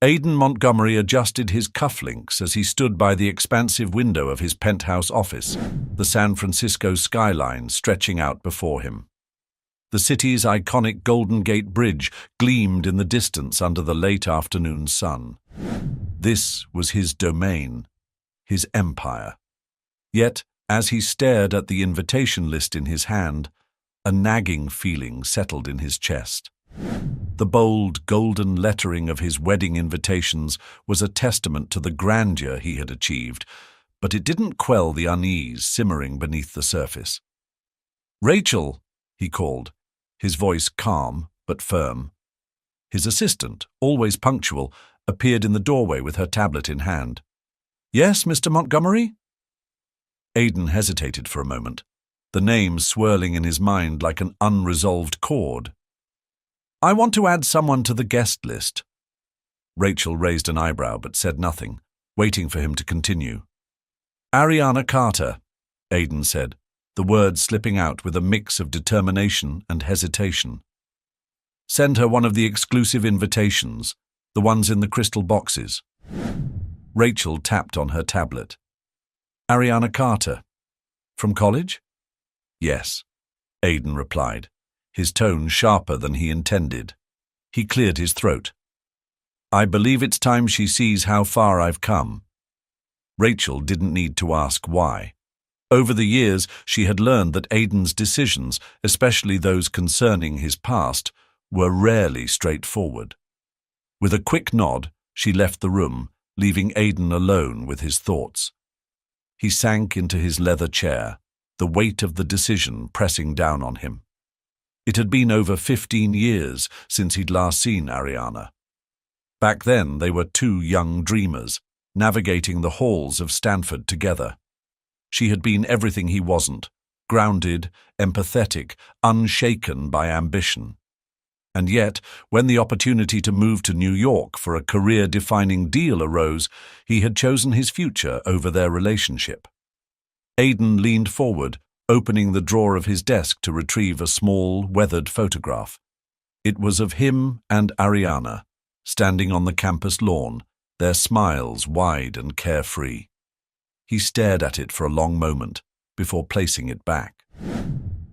Aidan Montgomery adjusted his cufflinks as he stood by the expansive window of his penthouse office, the San Francisco skyline stretching out before him. The city's iconic Golden Gate Bridge gleamed in the distance under the late afternoon sun. This was his domain, his empire. Yet, as he stared at the invitation list in his hand, a nagging feeling settled in his chest. The bold, golden lettering of his wedding invitations was a testament to the grandeur he had achieved, but it didn't quell the unease simmering beneath the surface. "Rachel," he called, his voice calm but firm. His assistant, always punctual, appeared in the doorway with her tablet in hand. "Yes, Mr. Montgomery?" Aidan hesitated for a moment, the name swirling in his mind like an unresolved chord. "I want to add someone to the guest list." Rachel raised an eyebrow but said nothing, waiting for him to continue. "Ariana Carter," Aidan said, the words slipping out with a mix of determination and hesitation. "Send her one of the exclusive invitations, the ones in the crystal boxes." Rachel tapped on her tablet. "Ariana Carter. From college?" "Yes," Aidan replied, his tone sharper than he intended. He cleared his throat. "I believe it's time she sees how far I've come." Rachel didn't need to ask why. Over the years, she had learned that Aidan's decisions, especially those concerning his past, were rarely straightforward. With a quick nod, she left the room, leaving Aidan alone with his thoughts. He sank into his leather chair, the weight of the decision pressing down on him. It had been over 15 years since he'd last seen Ariana. Back then, they were two young dreamers, navigating the halls of Stanford together. She had been everything he wasn't, grounded, empathetic, unshaken by ambition. And yet, when the opportunity to move to New York for a career-defining deal arose, he had chosen his future over their relationship. Aidan leaned forward, opening the drawer of his desk to retrieve a small, weathered photograph. It was of him and Ariana, standing on the campus lawn, their smiles wide and carefree. He stared at it for a long moment, before placing it back.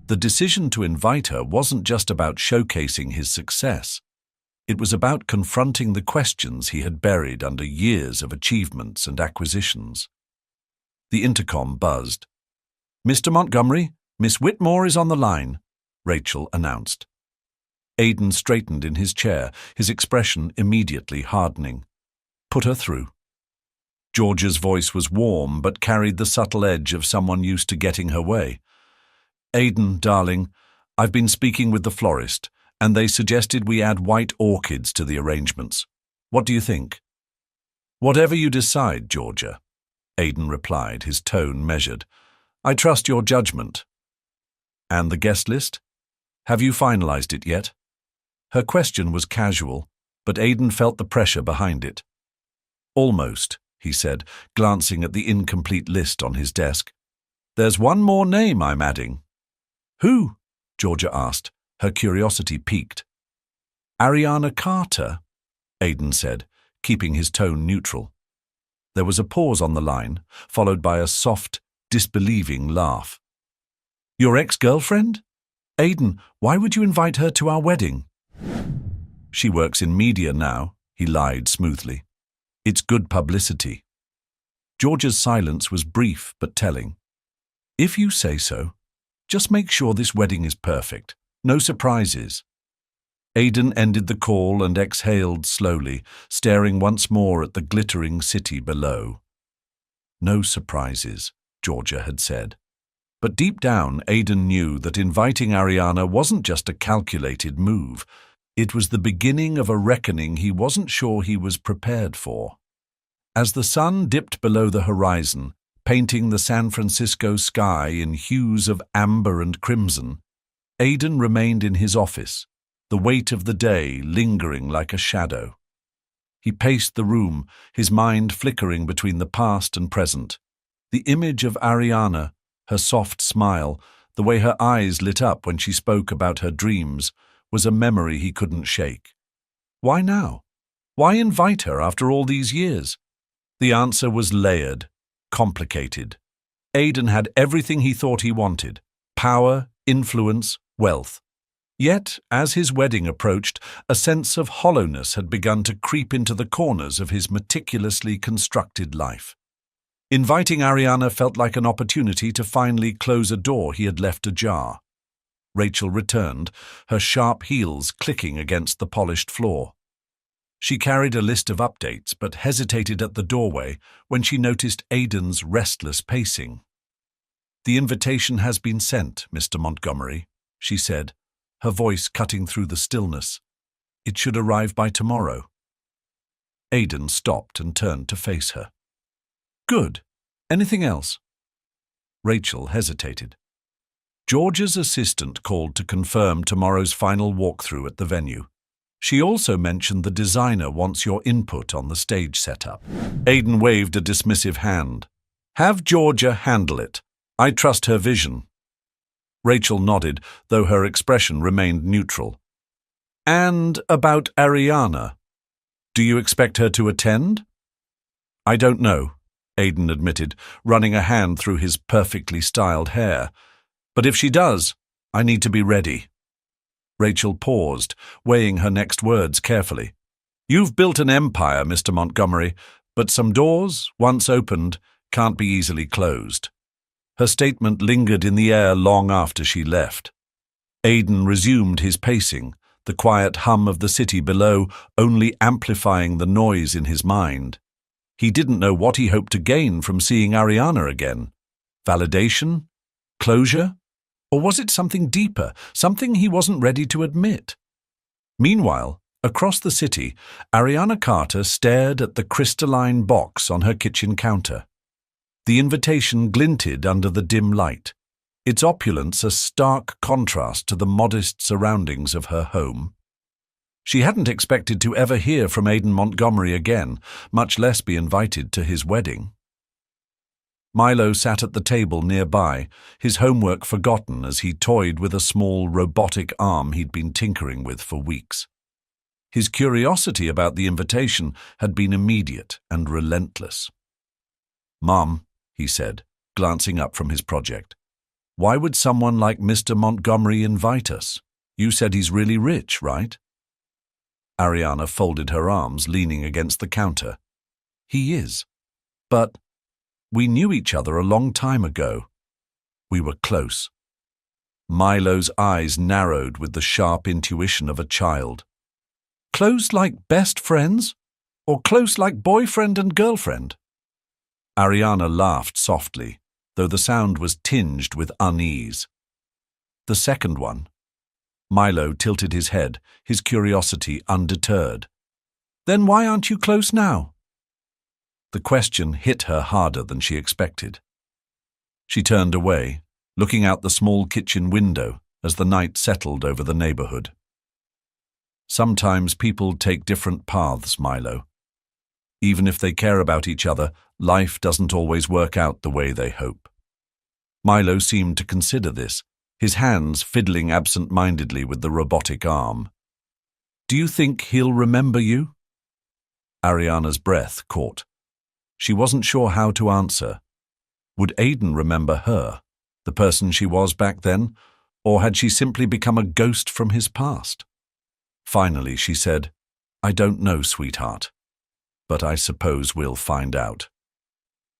The decision to invite her wasn't just about showcasing his success. It was about confronting the questions he had buried under years of achievements and acquisitions. The intercom buzzed. "Mr. Montgomery, Miss Whitmore is on the line," Rachel announced. Aidan straightened in his chair, his expression immediately hardening. "Put her through." Georgia's voice was warm but carried the subtle edge of someone used to getting her way. "Aidan, darling, I've been speaking with the florist, and they suggested we add white orchids to the arrangements. What do you think?" "Whatever you decide, Georgia," Aidan replied, his tone measured. "I trust your judgment." "And the guest list? Have you finalized it yet?" Her question was casual, but Aidan felt the pressure behind it. "Almost," he said, glancing at the incomplete list on his desk. "There's one more name I'm adding." "Who?" Georgia asked, her curiosity piqued. "Ariana Carter," Aidan said, keeping his tone neutral. There was a pause on the line, followed by a soft, disbelieving laugh. "Your ex-girlfriend? Aidan, why would you invite her to our wedding?" "She works in media now," he lied smoothly. "It's good publicity." Georgia's silence was brief but telling. "If you say so, just make sure this wedding is perfect. No surprises." Aidan ended the call and exhaled slowly, staring once more at the glittering city below. "No surprises," Georgia had said. But deep down, Aidan knew that inviting Ariana wasn't just a calculated move. It was the beginning of a reckoning he wasn't sure he was prepared for. As the sun dipped below the horizon, painting the San Francisco sky in hues of amber and crimson, Aidan remained in his office, the weight of the day lingering like a shadow. He paced the room, his mind flickering between the past and present. The image of Ariana, her soft smile, the way her eyes lit up when she spoke about her dreams, was a memory he couldn't shake. Why now? Why invite her after all these years? The answer was layered, complicated. Aidan had everything he thought he wanted: power, influence, wealth. Yet, as his wedding approached, a sense of hollowness had begun to creep into the corners of his meticulously constructed life. Inviting Ariana felt like an opportunity to finally close a door he had left ajar. Rachel returned, her sharp heels clicking against the polished floor. She carried a list of updates but hesitated at the doorway when she noticed Aidan's restless pacing. "The invitation has been sent, Mr. Montgomery," she said, her voice cutting through the stillness. "It should arrive by tomorrow." Aidan stopped and turned to face her. "Good. Anything else?" Rachel hesitated. George's assistant called to confirm tomorrow's final walkthrough at the venue. She also mentioned the designer wants your input on the stage setup. Aidan waved a dismissive hand. "Have Georgia handle it. I trust her vision." Rachel nodded, though her expression remained neutral. "And about Ariana? Do you expect her to attend?" "I don't know," Aidan admitted, running a hand through his perfectly styled hair. "But if she does, I need to be ready." Rachel paused, weighing her next words carefully. "You've built an empire, Mr. Montgomery, but some doors, once opened, can't be easily closed." Her statement lingered in the air long after she left. Aidan resumed his pacing, the quiet hum of the city below only amplifying the noise in his mind. He didn't know what he hoped to gain from seeing Ariana again. Validation? Closure? Or was it something deeper, something he wasn't ready to admit? Meanwhile, across the city, Ariana Carter stared at the crystalline box on her kitchen counter. The invitation glinted under the dim light, its opulence a stark contrast to the modest surroundings of her home. She hadn't expected to ever hear from Aidan Montgomery again, much less be invited to his wedding. Milo sat at the table nearby, his homework forgotten as he toyed with a small robotic arm he'd been tinkering with for weeks. His curiosity about the invitation had been immediate and relentless. "Mom," he said, glancing up from his project, "why would someone like Mr. Montgomery invite us? You said he's really rich, right?" Ariana folded her arms, leaning against the counter. "He is. But we knew each other a long time ago. We were close." Milo's eyes narrowed with the sharp intuition of a child. "Close like best friends? Or close like boyfriend and girlfriend?" Ariana laughed softly, though the sound was tinged with unease. "The second one." Milo tilted his head, his curiosity undeterred. "Then why aren't you close now?" The question hit her harder than she expected. She turned away, looking out the small kitchen window as the night settled over the neighborhood. "Sometimes people take different paths, Milo. Even if they care about each other, life doesn't always work out the way they hope." Milo seemed to consider this, his hands fiddling absent-mindedly with the robotic arm. "Do you think he'll remember you?" Ariana's breath caught. She wasn't sure how to answer. Would Aidan remember her, the person she was back then, or had she simply become a ghost from his past? Finally, she said, "I don't know, sweetheart, but I suppose we'll find out."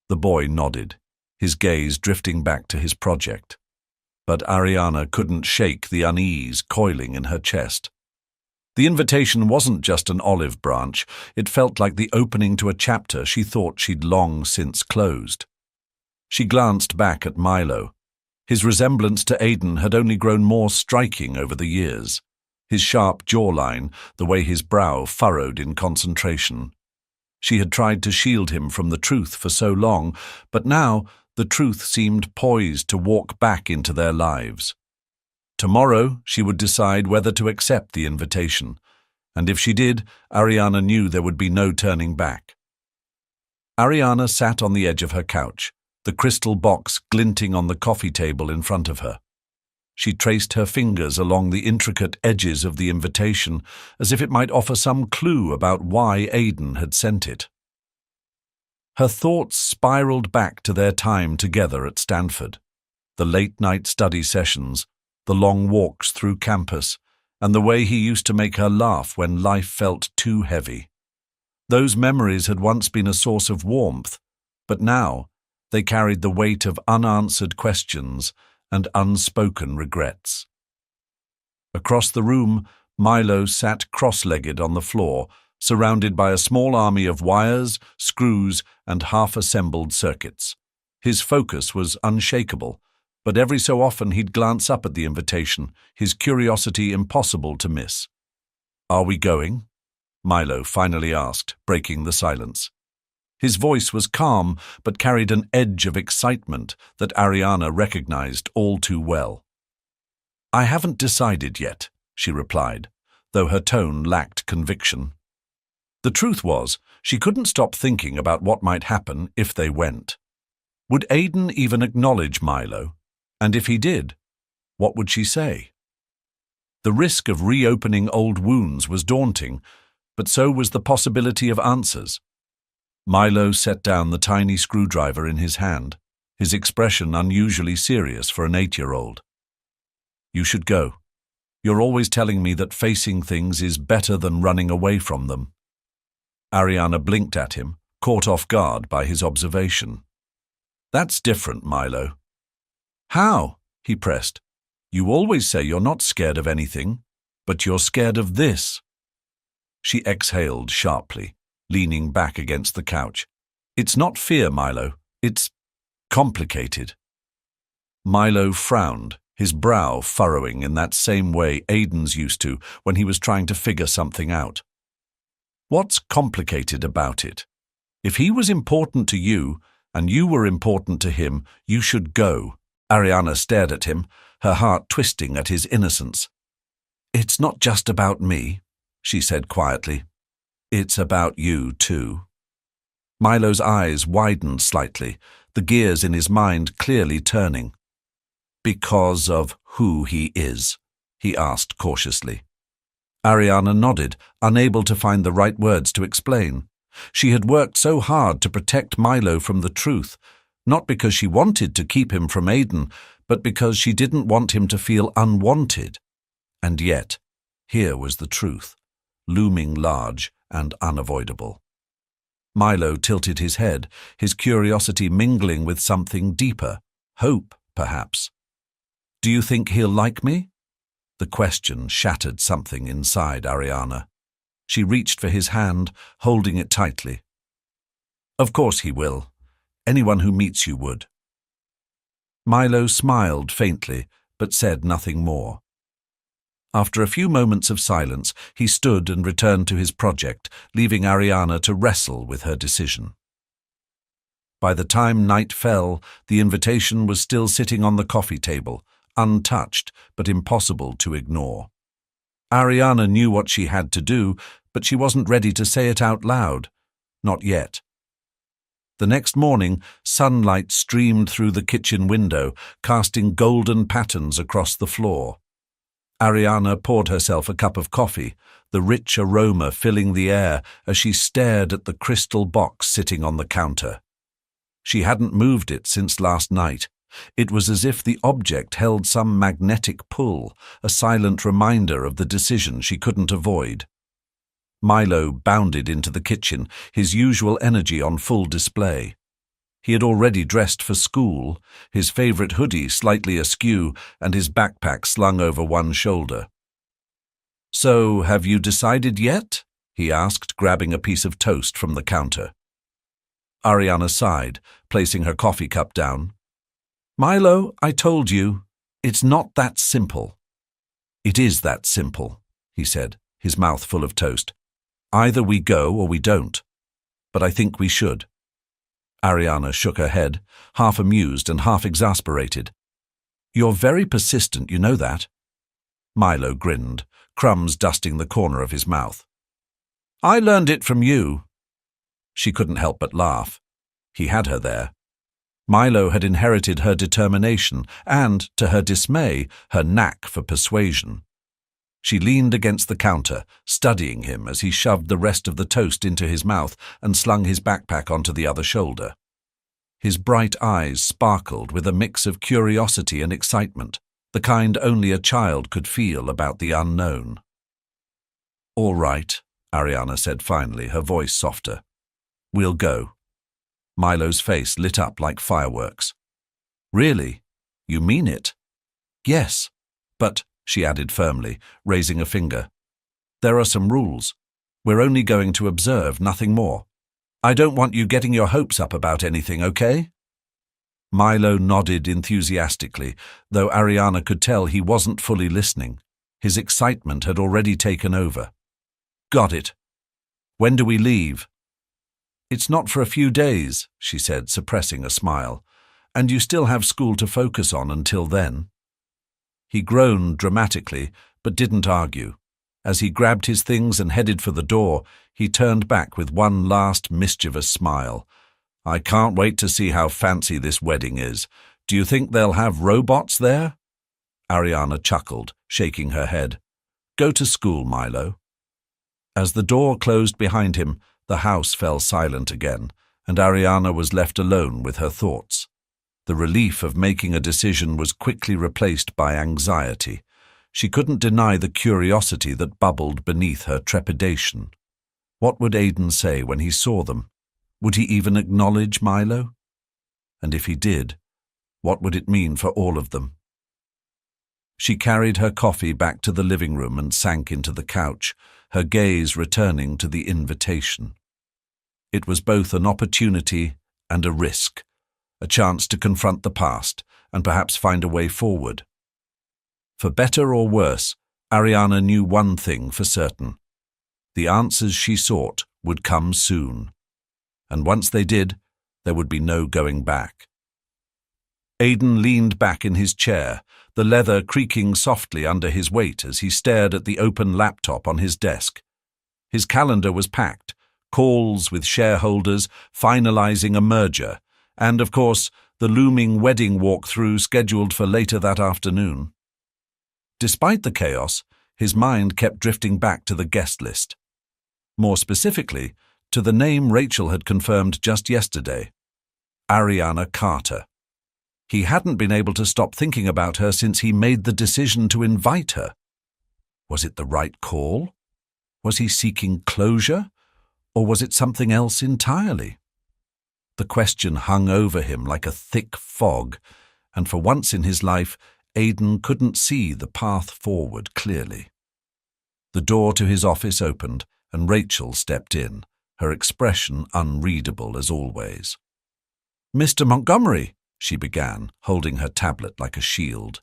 The boy nodded, his gaze drifting back to his project. But Ariana couldn't shake the unease coiling in her chest. The invitation wasn't just an olive branch, it felt like the opening to a chapter she thought she'd long since closed. She glanced back at Milo. His resemblance to Aidan had only grown more striking over the years. His sharp jawline, the way his brow furrowed in concentration. She had tried to shield him from the truth for so long, but now the truth seemed poised to walk back into their lives. Tomorrow she would decide whether to accept the invitation, and if she did, Ariana knew there would be no turning back. Ariana sat on the edge of her couch, the crystal box glinting on the coffee table in front of her. She traced her fingers along the intricate edges of the invitation, as if it might offer some clue about why Aidan had sent it. Her thoughts spiraled back to their time together at Stanford, the late-night study sessions, the long walks through campus, and the way he used to make her laugh when life felt too heavy. Those memories had once been a source of warmth, but now they carried the weight of unanswered questions and unspoken regrets. Across the room, Milo sat cross-legged on the floor, surrounded by a small army of wires, screws, and half-assembled circuits. His focus was unshakable, but every so often he'd glance up at the invitation, his curiosity impossible to miss. "Are we going?" Milo finally asked, breaking the silence. His voice was calm, but carried an edge of excitement that Ariana recognized all too well. "I haven't decided yet," she replied, though her tone lacked conviction. The truth was, she couldn't stop thinking about what might happen if they went. Would Aidan even acknowledge Milo? And if he did, what would she say? The risk of reopening old wounds was daunting, but so was the possibility of answers. Milo set down the tiny screwdriver in his hand, his expression unusually serious for an 8-year-old. "You should go. You're always telling me that facing things is better than running away from them." Ariana blinked at him, caught off guard by his observation. "That's different, Milo." "How?" he pressed. "You always say you're not scared of anything, but you're scared of this." She exhaled sharply, leaning back against the couch. "It's not fear, Milo. It's complicated." Milo frowned, his brow furrowing in that same way Aidan's used to when he was trying to figure something out. "What's complicated about it? If he was important to you, and you were important to him, you should go." Ariana stared at him, her heart twisting at his innocence. "It's not just about me," she said quietly. "It's about you, too." Milo's eyes widened slightly, the gears in his mind clearly turning. "Because of who he is?" he asked cautiously. Ariana nodded, unable to find the right words to explain. She had worked so hard to protect Milo from the truth, not because she wanted to keep him from Aidan, but because she didn't want him to feel unwanted. And yet, here was the truth, looming large and unavoidable. Milo tilted his head, his curiosity mingling with something deeper, hope, perhaps. "Do you think he'll like me?" The question shattered something inside Ariana. She reached for his hand, holding it tightly. "Of course he will. Anyone who meets you would." Milo smiled faintly, but said nothing more. After a few moments of silence, he stood and returned to his project, leaving Ariana to wrestle with her decision. By the time night fell, the invitation was still sitting on the coffee table, untouched but impossible to ignore. Ariana knew what she had to do, but she wasn't ready to say it out loud. Not yet. The next morning, sunlight streamed through the kitchen window, casting golden patterns across the floor. Ariana poured herself a cup of coffee, the rich aroma filling the air as she stared at the crystal box sitting on the counter. She hadn't moved it since last night. It was as if the object held some magnetic pull, a silent reminder of the decision she couldn't avoid. Milo bounded into the kitchen, his usual energy on full display. He had already dressed for school, his favorite hoodie slightly askew and his backpack slung over one shoulder. "So, have you decided yet?" he asked, grabbing a piece of toast from the counter. Ariana sighed, placing her coffee cup down. "Milo, I told you, it's not that simple." "It is that simple," he said, his mouth full of toast. "Either we go or we don't. But I think we should." Ariana shook her head, half amused and half exasperated. "You're very persistent, you know that." Milo grinned, crumbs dusting the corner of his mouth. "I learned it from you." She couldn't help but laugh. He had her there. Milo had inherited her determination and, to her dismay, her knack for persuasion. She leaned against the counter, studying him as he shoved the rest of the toast into his mouth and slung his backpack onto the other shoulder. His bright eyes sparkled with a mix of curiosity and excitement, the kind only a child could feel about the unknown. "All right," Ariana said finally, her voice softer. "We'll go." Milo's face lit up like fireworks. "Really? You mean it?" "Yes, but," she added firmly, raising a finger, "there are some rules. We're only going to observe, nothing more. I don't want you getting your hopes up about anything, okay?" Milo nodded enthusiastically, though Ariana could tell he wasn't fully listening. His excitement had already taken over. "Got it. When do we leave?" "It's not for a few days," she said, suppressing a smile, "and you still have school to focus on until then." He groaned dramatically, but didn't argue. As he grabbed his things and headed for the door, he turned back with one last mischievous smile. "I can't wait to see how fancy this wedding is. Do you think they'll have robots there?" Ariana chuckled, shaking her head. "Go to school, Milo." As the door closed behind him, the house fell silent again, and Ariana was left alone with her thoughts. The relief of making a decision was quickly replaced by anxiety. She couldn't deny the curiosity that bubbled beneath her trepidation. What would Aiden say when he saw them? Would he even acknowledge Milo? And if he did, what would it mean for all of them? She carried her coffee back to the living room and sank into the couch, her gaze returning to the invitation. It was both an opportunity and a risk, a chance to confront the past and perhaps find a way forward. For better or worse, Ariana knew one thing for certain. The answers she sought would come soon. And once they did, there would be no going back. Aiden leaned back in his chair, the leather creaking softly under his weight as he stared at the open laptop on his desk. His calendar was packed, calls with shareholders, finalizing a merger, and, of course, the looming wedding walkthrough scheduled for later that afternoon. Despite the chaos, his mind kept drifting back to the guest list. More specifically, to the name Rachel had confirmed just yesterday, Ariana Carter. He hadn't been able to stop thinking about her since he made the decision to invite her. Was it the right call? Was he seeking closure? Or was it something else entirely? The question hung over him like a thick fog, and for once in his life, Aiden couldn't see the path forward clearly. The door to his office opened, and Rachel stepped in, her expression unreadable as always. "Mr. Montgomery," she began, holding her tablet like a shield.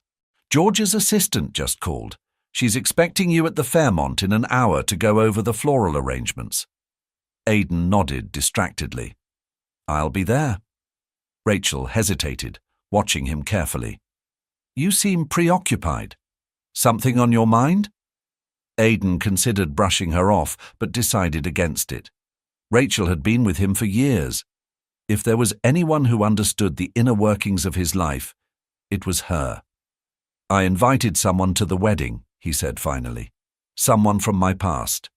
"George's assistant just called. She's expecting you at the Fairmont in an hour to go over the floral arrangements." Aiden nodded distractedly. "I'll be there." Rachel hesitated, watching him carefully. "You seem preoccupied. Something on your mind?" Aiden considered brushing her off, but decided against it. Rachel had been with him for years. If there was anyone who understood the inner workings of his life, it was her. "I invited someone to the wedding," he said finally. "Someone from my past."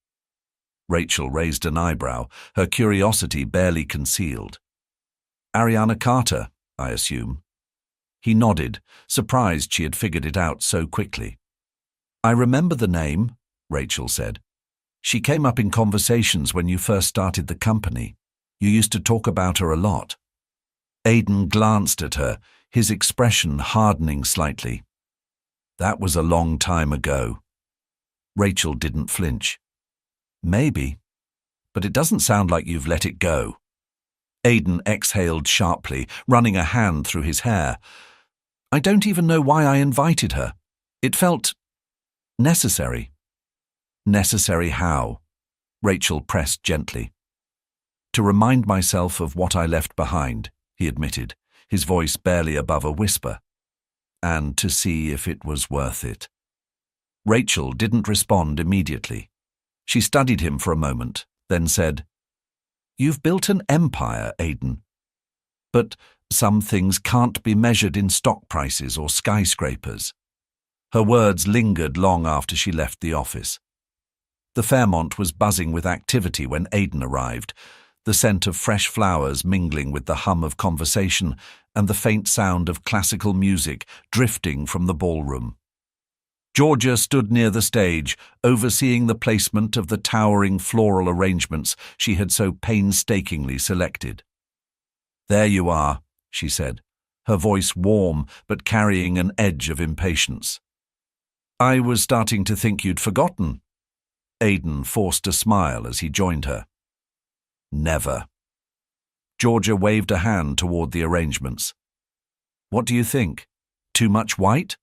Rachel raised an eyebrow, her curiosity barely concealed. "Ariana Carter, I assume." He nodded, surprised she had figured it out so quickly. "I remember the name," Rachel said. "She came up in conversations when you first started the company. You used to talk about her a lot." Aiden glanced at her, his expression hardening slightly. "That was a long time ago." Rachel didn't flinch. "Maybe, but it doesn't sound like you've let it go." Aiden exhaled sharply, running a hand through his hair. "I don't even know why I invited her. It felt necessary." "Necessary how?" Rachel pressed gently. "To remind myself of what I left behind," he admitted, his voice barely above a whisper. "And to see if it was worth it." Rachel didn't respond immediately. She studied him for a moment, then said, "You've built an empire, Aiden. But Some things can't be measured in stock prices or skyscrapers. Her words lingered long after she left the office. The Fairmont was buzzing with activity when Aidan arrived, the scent of fresh flowers mingling with the hum of conversation and the faint sound of classical music drifting from the ballroom. Georgia stood near the stage, overseeing the placement of the towering floral arrangements she had so painstakingly selected. "There you are," she said, her voice warm but carrying an edge of impatience. "I was starting to think you'd forgotten." Aidan forced a smile as he joined her. "Never." Georgia waved a hand toward the arrangements. "What do you think? Too much white?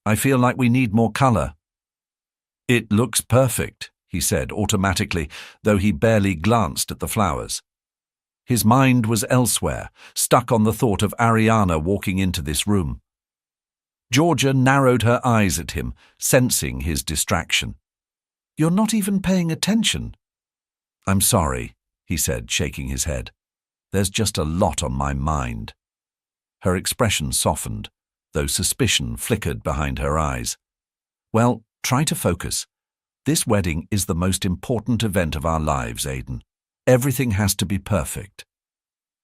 I feel like we need more color." "It looks perfect," he said automatically, though he barely glanced at the flowers. His mind was elsewhere, stuck on the thought of Ariana walking into this room. Georgia narrowed her eyes at him, sensing his distraction. "You're not even paying attention." "I'm sorry," he said, shaking his head. "There's just a lot on my mind." Her expression softened, though suspicion flickered behind her eyes. "Well, try to focus. This wedding is the most important event of our lives, Aidan. Everything has to be perfect."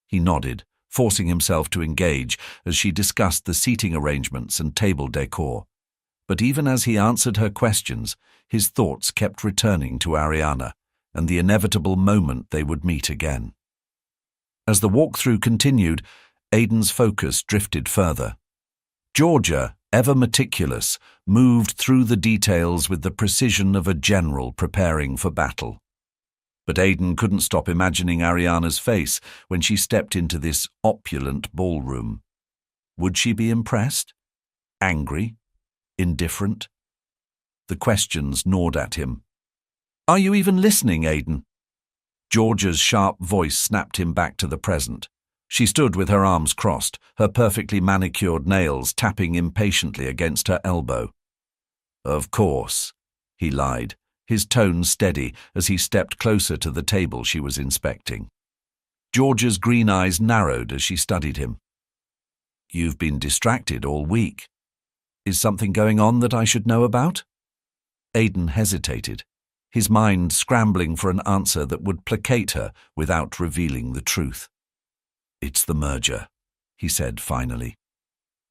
He nodded, forcing himself to engage as she discussed the seating arrangements and table decor. But even as he answered her questions, his thoughts kept returning to Ariana and the inevitable moment they would meet again. As the walkthrough continued, Aidan's focus drifted further. Georgia, ever meticulous, moved through the details with the precision of a general preparing for battle. But Aidan couldn't stop imagining Ariana's face when she stepped into this opulent ballroom. Would she be impressed? Angry? Indifferent? The questions gnawed at him. "Are you even listening, Aidan?" Georgia's sharp voice snapped him back to the present. She stood with her arms crossed, her perfectly manicured nails tapping impatiently against her elbow. "Of course," he lied, his tone steady as he stepped closer to the table she was inspecting. Georgia's green eyes narrowed as she studied him. "You've been distracted all week. Is something going on that I should know about?" Aidan hesitated, his mind scrambling for an answer that would placate her without revealing the truth. "It's the merger," he said finally.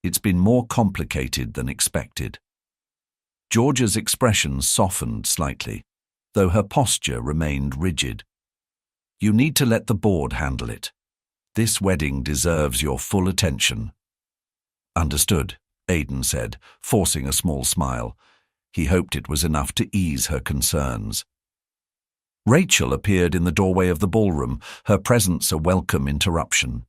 "It's been more complicated than expected." Georgia's expression softened slightly, though her posture remained rigid. "You need to let the board handle it. This wedding deserves your full attention." "Understood," Aidan said, forcing a small smile. He hoped it was enough to ease her concerns. Rachel appeared in the doorway of the ballroom, her presence a welcome interruption.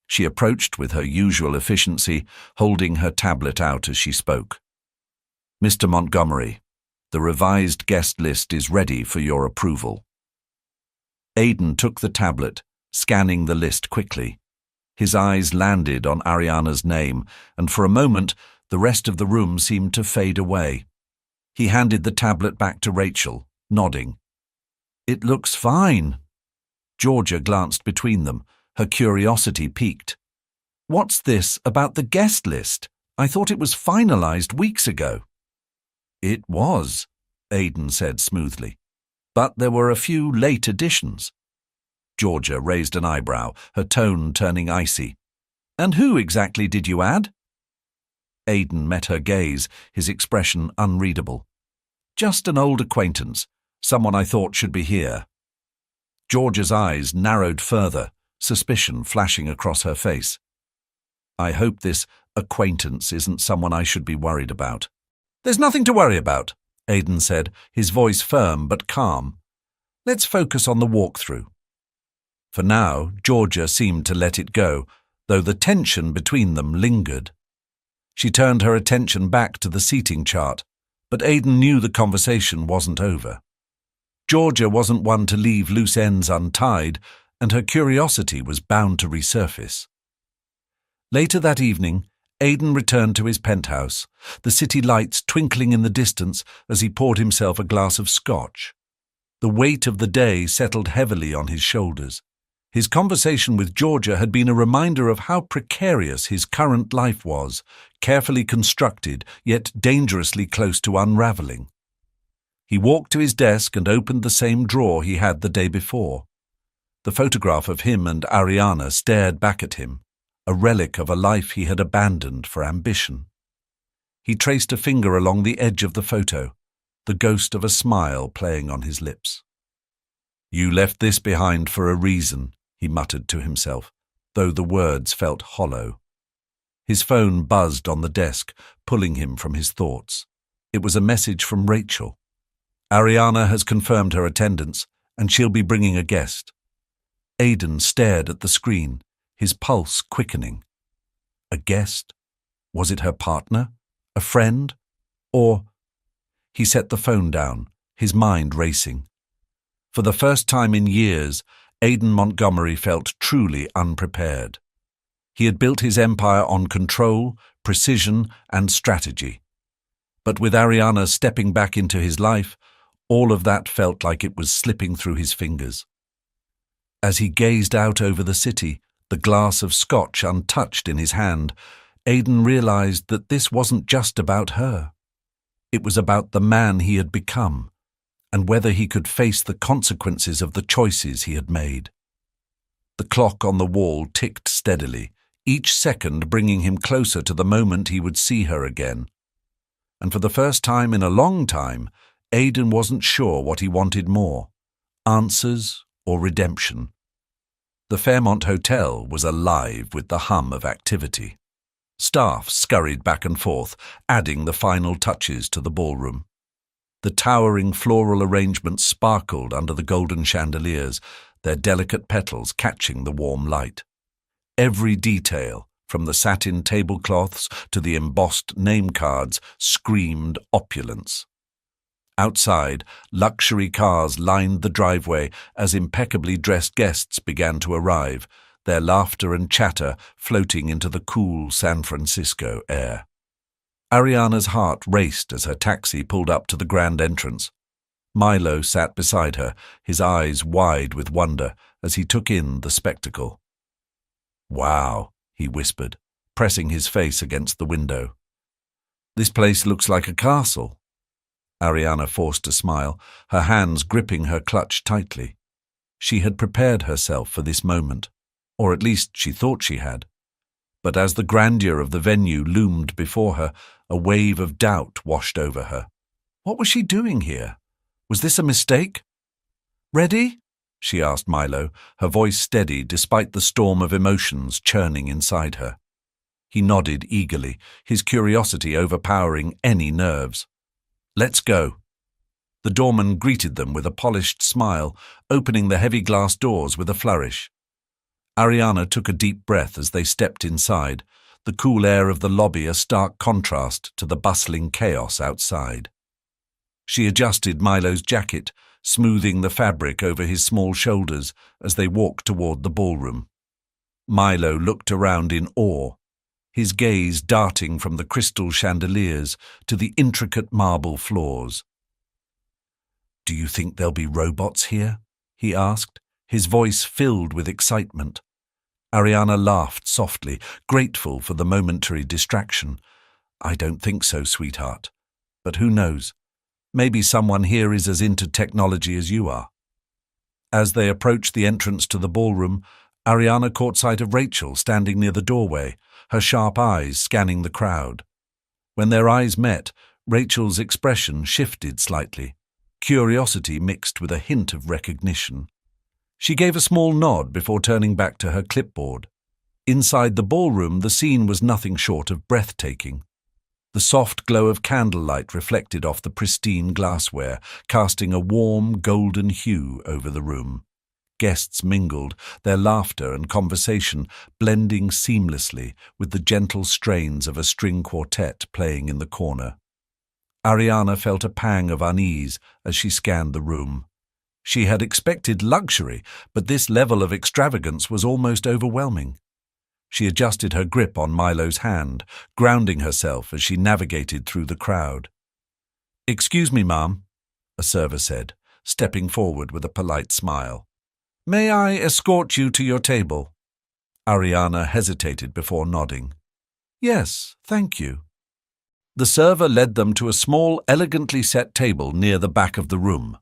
She approached with her usual efficiency, holding her tablet out as she spoke. "Mr. Montgomery, the revised guest list is ready for your approval." Aidan took the tablet, scanning the list quickly. His eyes landed on Ariana's name, and for a moment the rest of the room seemed to fade away. He handed the tablet back to Rachel, nodding. "It looks fine." Georgia glanced between them, her curiosity piqued. "What's this about the guest list? I thought it was finalized weeks ago." "It was," Aidan said smoothly. "But there were a few late additions." Georgia raised an eyebrow, her tone turning icy. "And who exactly did you add?" Aidan met her gaze, his expression unreadable. "Just an old acquaintance. Someone I thought should be here." Georgia's eyes narrowed further, suspicion flashing across her face. "I hope this acquaintance isn't someone I should be worried about." "There's nothing to worry about," Aidan said, his voice firm but calm. "Let's focus on the walkthrough." For now, Georgia seemed to let it go, though the tension between them lingered. She turned her attention back to the seating chart, but Aidan knew the conversation wasn't over. Georgia wasn't one to leave loose ends untied, and her curiosity was bound to resurface. Later that evening, Aidan returned to his penthouse, the city lights twinkling in the distance as he poured himself a glass of scotch. The weight of the day settled heavily on his shoulders. His conversation with Georgia had been a reminder of how precarious his current life was, carefully constructed, yet dangerously close to unraveling. He walked to his desk and opened the same drawer he had the day before. The photograph of him and Ariana stared back at him, a relic of a life he had abandoned for ambition. He traced a finger along the edge of the photo, the ghost of a smile playing on his lips. "You left this behind for a reason," he muttered to himself, though the words felt hollow. His phone buzzed on the desk, pulling him from his thoughts. It was a message from Rachel. "Ariana has confirmed her attendance, and she'll be bringing a guest." Aidan stared at the screen, his pulse quickening. A guest? Was it her partner? A friend? Or... He set the phone down, his mind racing. For the first time in years, Aidan Montgomery felt truly unprepared. He had built his empire on control, precision, and strategy. But with Ariana stepping back into his life, all of that felt like it was slipping through his fingers. As he gazed out over the city, the glass of scotch untouched in his hand, Aidan realized that this wasn't just about her. It was about the man he had become, and whether he could face the consequences of the choices he had made. The clock on the wall ticked steadily, each second bringing him closer to the moment he would see her again. And for the first time in a long time, Aidan wasn't sure what he wanted more, answers or redemption. The Fairmont Hotel was alive with the hum of activity. Staff scurried back and forth, adding the final touches to the ballroom. The towering floral arrangements sparkled under the golden chandeliers, their delicate petals catching the warm light. Every detail, from the satin tablecloths to the embossed name cards, screamed opulence. Outside, luxury cars lined the driveway as impeccably dressed guests began to arrive, their laughter and chatter floating into the cool San Francisco air. Ariana's heart raced as her taxi pulled up to the grand entrance. Milo sat beside her, his eyes wide with wonder as he took in the spectacle. "Wow," he whispered, pressing his face against the window. "This place looks like a castle." Ariana forced a smile, her hands gripping her clutch tightly. She had prepared herself for this moment, or at least she thought she had. But as the grandeur of the venue loomed before her, a wave of doubt washed over her. What was she doing here? Was this a mistake? "Ready?" she asked Milo, her voice steady despite the storm of emotions churning inside her. He nodded eagerly, his curiosity overpowering any nerves. "Let's go." The doorman greeted them with a polished smile, opening the heavy glass doors with a flourish. Ariana took a deep breath as they stepped inside, the cool air of the lobby a stark contrast to the bustling chaos outside. She adjusted Milo's jacket, smoothing the fabric over his small shoulders as they walked toward the ballroom. Milo looked around in awe, his gaze darting from the crystal chandeliers to the intricate marble floors. "Do you think there'll be robots here?" he asked, his voice filled with excitement. Ariana laughed softly, grateful for the momentary distraction. "I don't think so, sweetheart. But who knows? Maybe someone here is as into technology as you are." As they approached the entrance to the ballroom, Ariana caught sight of Rachel standing near the doorway, her sharp eyes scanning the crowd. When their eyes met, Rachel's expression shifted slightly, curiosity mixed with a hint of recognition. She gave a small nod before turning back to her clipboard. Inside the ballroom, the scene was nothing short of breathtaking. The soft glow of candlelight reflected off the pristine glassware, casting a warm, golden hue over the room. Guests mingled, their laughter and conversation blending seamlessly with the gentle strains of a string quartet playing in the corner. Ariana felt a pang of unease as she scanned the room. She had expected luxury, but this level of extravagance was almost overwhelming. She adjusted her grip on Milo's hand, grounding herself as she navigated through the crowd. "Excuse me, ma'am," a server said, stepping forward with a polite smile. May I escort you to your table? Ariana hesitated before nodding. Yes, thank you. The server led them to a small, elegantly set table near the back of the room.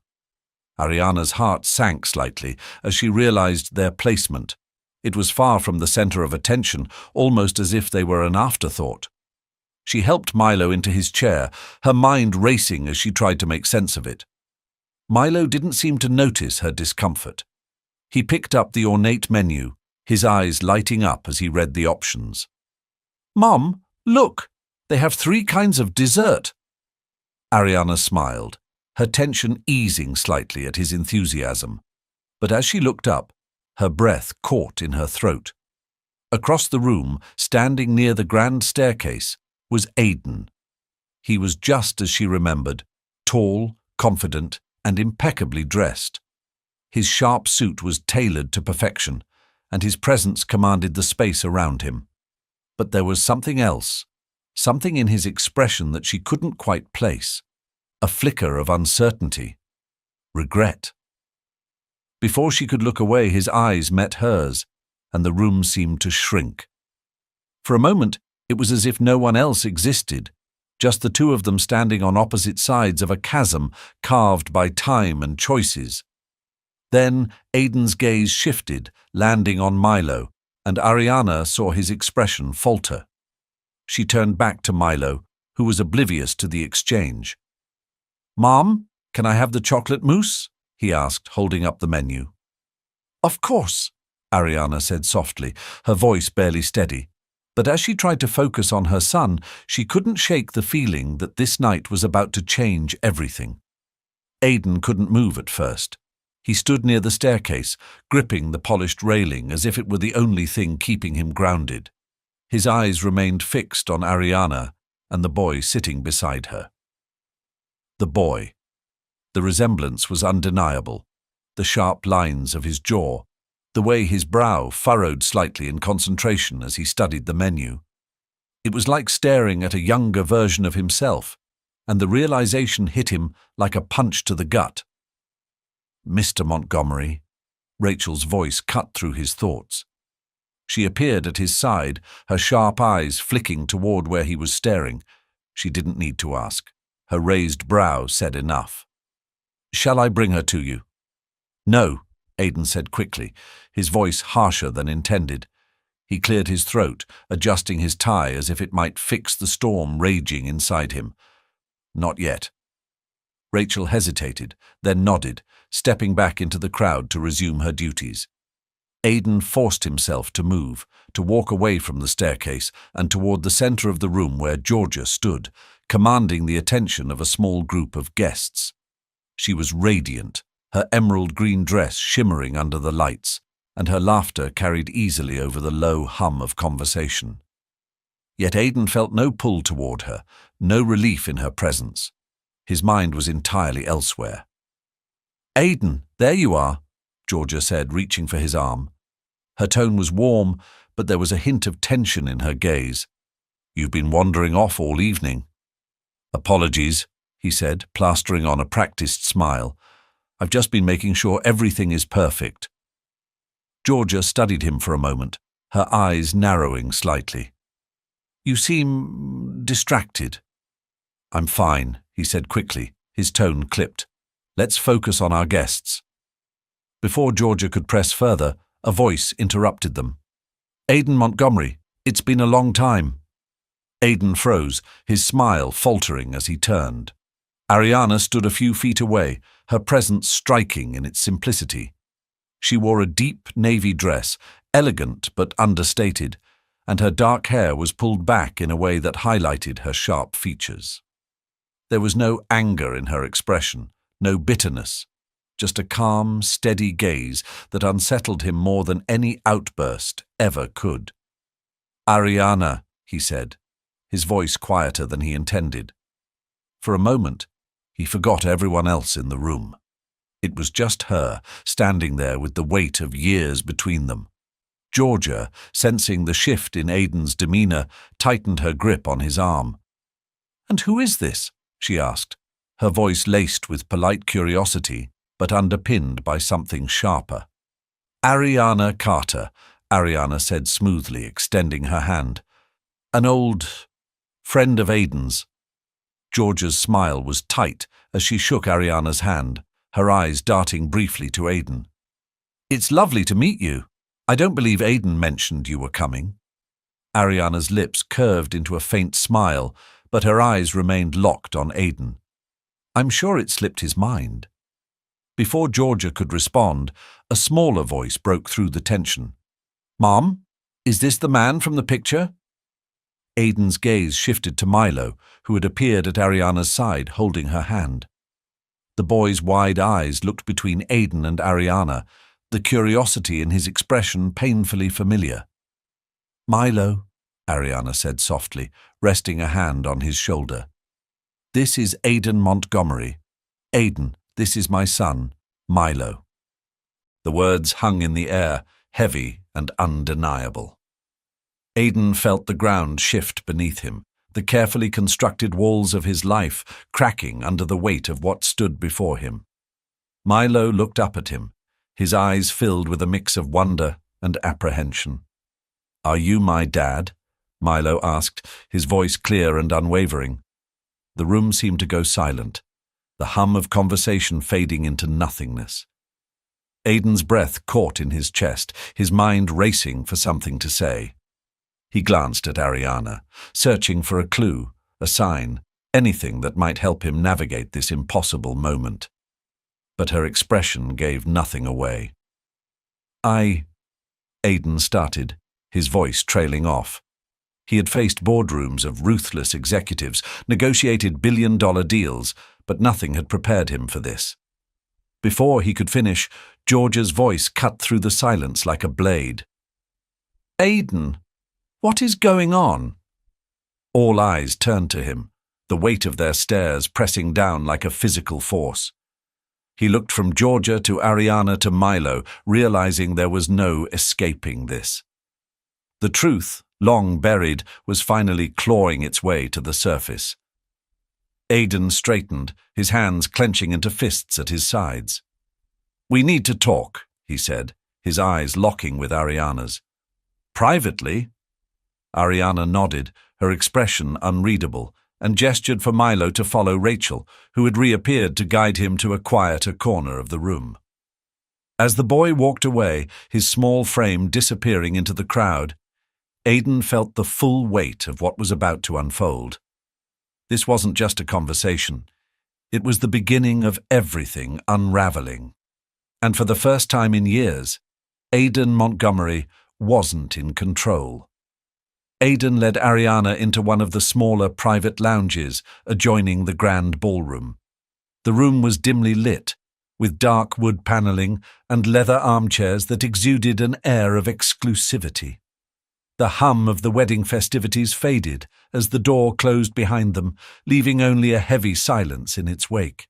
Ariana's heart sank slightly as she realized their placement. It was far from the center of attention, almost as if they were an afterthought. She helped Milo into his chair, her mind racing as she tried to make sense of it. Milo didn't seem to notice her discomfort. He picked up the ornate menu, his eyes lighting up as he read the options. Mom, look! They have 3 kinds of dessert. Ariana smiled, her tension easing slightly at his enthusiasm. But as she looked up, her breath caught in her throat. Across the room, standing near the grand staircase, was Aiden. He was just as she remembered, tall, confident, and impeccably dressed. His sharp suit was tailored to perfection, and his presence commanded the space around him. But there was something else, something in his expression that she couldn't quite place. A flicker of uncertainty, regret. Before she could look away, his eyes met hers, and the room seemed to shrink. For a moment, it was as if no one else existed, just the 2 of them standing on opposite sides of a chasm carved by time and choices. Then Aiden's gaze shifted, landing on Milo, and Ariana saw his expression falter. She turned back to Milo, who was oblivious to the exchange. Mom, can I have the chocolate mousse? He asked, holding up the menu. Of course, Ariana said softly, her voice barely steady. But as she tried to focus on her son, she couldn't shake the feeling that this night was about to change everything. Aiden couldn't move at first. He stood near the staircase, gripping the polished railing as if it were the only thing keeping him grounded. His eyes remained fixed on Ariana and the boy sitting beside her. The boy. The resemblance was undeniable. The sharp lines of his jaw, the way his brow furrowed slightly in concentration as he studied the menu. It was like staring at a younger version of himself, and the realization hit him like a punch to the gut. Mr. Montgomery, Rachel's voice cut through his thoughts. She appeared at his side, her sharp eyes flicking toward where he was staring. She didn't need to ask. Her raised brow said enough. Shall I bring her to you? No, Aiden said quickly, his voice harsher than intended. He cleared his throat, adjusting his tie as if it might fix the storm raging inside him. Not yet. Rachel hesitated, then nodded, stepping back into the crowd to resume her duties. Aiden forced himself to move, to walk away from the staircase and toward the center of the room where Georgia stood, commanding the attention of a small group of guests. She was radiant, her emerald green dress shimmering under the lights, and her laughter carried easily over the low hum of conversation. Yet Aiden felt no pull toward her, no relief in her presence. His mind was entirely elsewhere. Aiden, there you are, Georgia said, reaching for his arm. Her tone was warm, but there was a hint of tension in her gaze. You've been wandering off all evening. Apologies, he said, plastering on a practiced smile. I've just been making sure everything is perfect. Georgia studied him for a moment, her eyes narrowing slightly. You seem distracted. I'm fine, he said quickly, his tone clipped. Let's focus on our guests. Before Georgia could press further, a voice interrupted them. Aiden Montgomery, it's been a long time. Aiden froze, his smile faltering as he turned. Ariana stood a few feet away, her presence striking in its simplicity. She wore a deep navy dress, elegant but understated, and her dark hair was pulled back in a way that highlighted her sharp features. There was no anger in her expression, no bitterness, just a calm, steady gaze that unsettled him more than any outburst ever could. Ariana, he said, his voice quieter than he intended. For a moment, he forgot everyone else in the room. It was just her, standing there with the weight of years between them. Georgia, sensing the shift in Aiden's demeanor, tightened her grip on his arm. "And who is this?" she asked, her voice laced with polite curiosity, but underpinned by something sharper. Ariana Carter, Ariana said smoothly, extending her hand. An old friend of Aiden's. Georgia's smile was tight as she shook Ariana's hand, her eyes darting briefly to Aiden. It's lovely to meet you. I don't believe Aiden mentioned you were coming. Ariana's lips curved into a faint smile, but her eyes remained locked on Aiden. I'm sure it slipped his mind. Before Georgia could respond, a smaller voice broke through the tension. Mom, is this the man from the picture? Aiden's gaze shifted to Milo, who had appeared at Ariana's side, holding her hand. The boy's wide eyes looked between Aiden and Ariana, the curiosity in his expression painfully familiar. Milo, Ariana said softly, resting a hand on his shoulder. This is Aiden Montgomery. Aiden, this is my son, Milo. The words hung in the air, heavy and undeniable. Aiden felt the ground shift beneath him, the carefully constructed walls of his life cracking under the weight of what stood before him. Milo looked up at him, his eyes filled with a mix of wonder and apprehension. Are you my dad? Milo asked, his voice clear and unwavering. The room seemed to go silent, the hum of conversation fading into nothingness. Aiden's breath caught in his chest, his mind racing for something to say. He glanced at Ariana, searching for a clue, a sign, anything that might help him navigate this impossible moment. But her expression gave nothing away. Aiden started, his voice trailing off. He had faced boardrooms of ruthless executives, negotiated billion-dollar deals, but nothing had prepared him for this. Before he could finish, Georgia's voice cut through the silence like a blade. Aiden, what is going on? All eyes turned to him, the weight of their stares pressing down like a physical force. He looked from Georgia to Ariana to Milo, realizing there was no escaping this. The truth, long buried, was finally clawing its way to the surface. Aiden straightened, his hands clenching into fists at his sides. We need to talk, he said, his eyes locking with Ariana's. Privately? Ariana nodded, her expression unreadable, and gestured for Milo to follow Rachel, who had reappeared to guide him to a quieter corner of the room. As the boy walked away, his small frame disappearing into the crowd, Aiden felt the full weight of what was about to unfold. This wasn't just a conversation. It was the beginning of everything unraveling. And for the first time in years, Aiden Montgomery wasn't in control. Aiden led Ariana into one of the smaller private lounges adjoining the grand ballroom. The room was dimly lit, with dark wood paneling and leather armchairs that exuded an air of exclusivity. The hum of the wedding festivities faded as the door closed behind them, leaving only a heavy silence in its wake.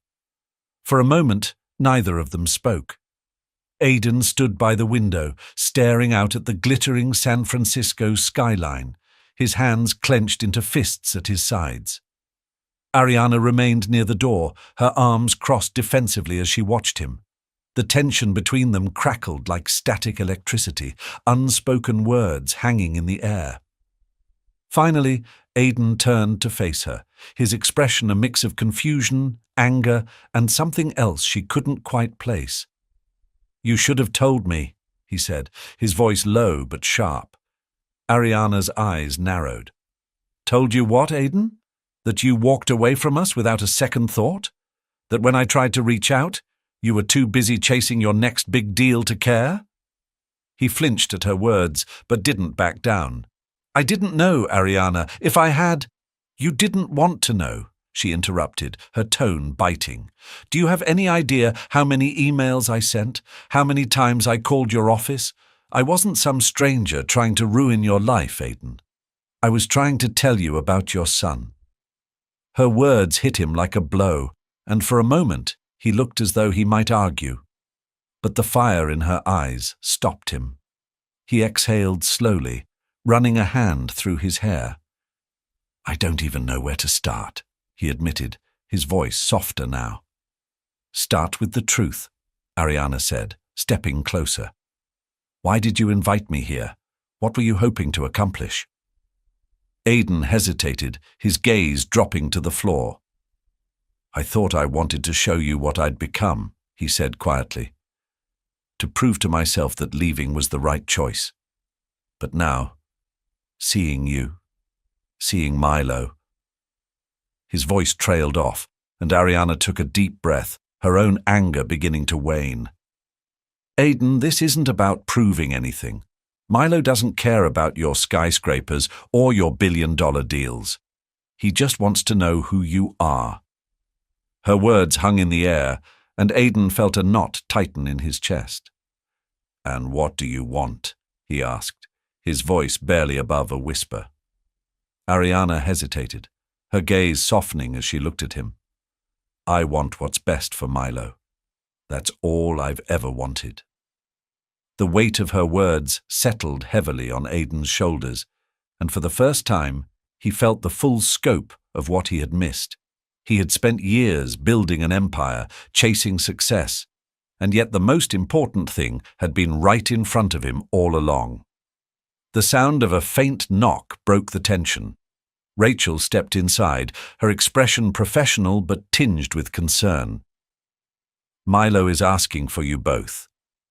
For a moment, neither of them spoke. Aiden stood by the window, staring out at the glittering San Francisco skyline, his hands clenched into fists at his sides. Ariana remained near the door, her arms crossed defensively as she watched him. The tension between them crackled like static electricity, unspoken words hanging in the air. Finally, Aiden turned to face her, his expression a mix of confusion, anger, and something else she couldn't quite place. You should have told me, he said, his voice low but sharp. Ariana's eyes narrowed. Told you what, Aiden? That you walked away from us without a second thought? That when I tried to reach out, you were too busy chasing your next big deal to care? He flinched at her words, but didn't back down. I didn't know, Ariana. If I had... You didn't want to know, she interrupted, her tone biting. Do you have any idea how many emails I sent? How many times I called your office? I wasn't some stranger trying to ruin your life, Aiden. I was trying to tell you about your son. Her words hit him like a blow, and for a moment he looked as though he might argue. But the fire in her eyes stopped him. He exhaled slowly, running a hand through his hair. I don't even know where to start, he admitted, his voice softer now. Start with the truth, Ariana said, stepping closer. Why did you invite me here? What were you hoping to accomplish? Aidan hesitated, his gaze dropping to the floor. I thought I wanted to show you what I'd become, he said quietly. To prove to myself that leaving was the right choice. But now, seeing you, seeing Milo. His voice trailed off, and Ariana took a deep breath, her own anger beginning to wane. Aidan, this isn't about proving anything. Milo doesn't care about your skyscrapers or your billion-dollar deals. He just wants to know who you are. Her words hung in the air, and Aidan felt a knot tighten in his chest. And what do you want? He asked, his voice barely above a whisper. Ariana hesitated, her gaze softening as she looked at him. I want what's best for Milo. That's all I've ever wanted. The weight of her words settled heavily on Aidan's shoulders, and for the first time, he felt the full scope of what he had missed. He had spent years building an empire, chasing success, and yet the most important thing had been right in front of him all along. The sound of a faint knock broke the tension. Rachel stepped inside, her expression professional but tinged with concern. Milo is asking for you both,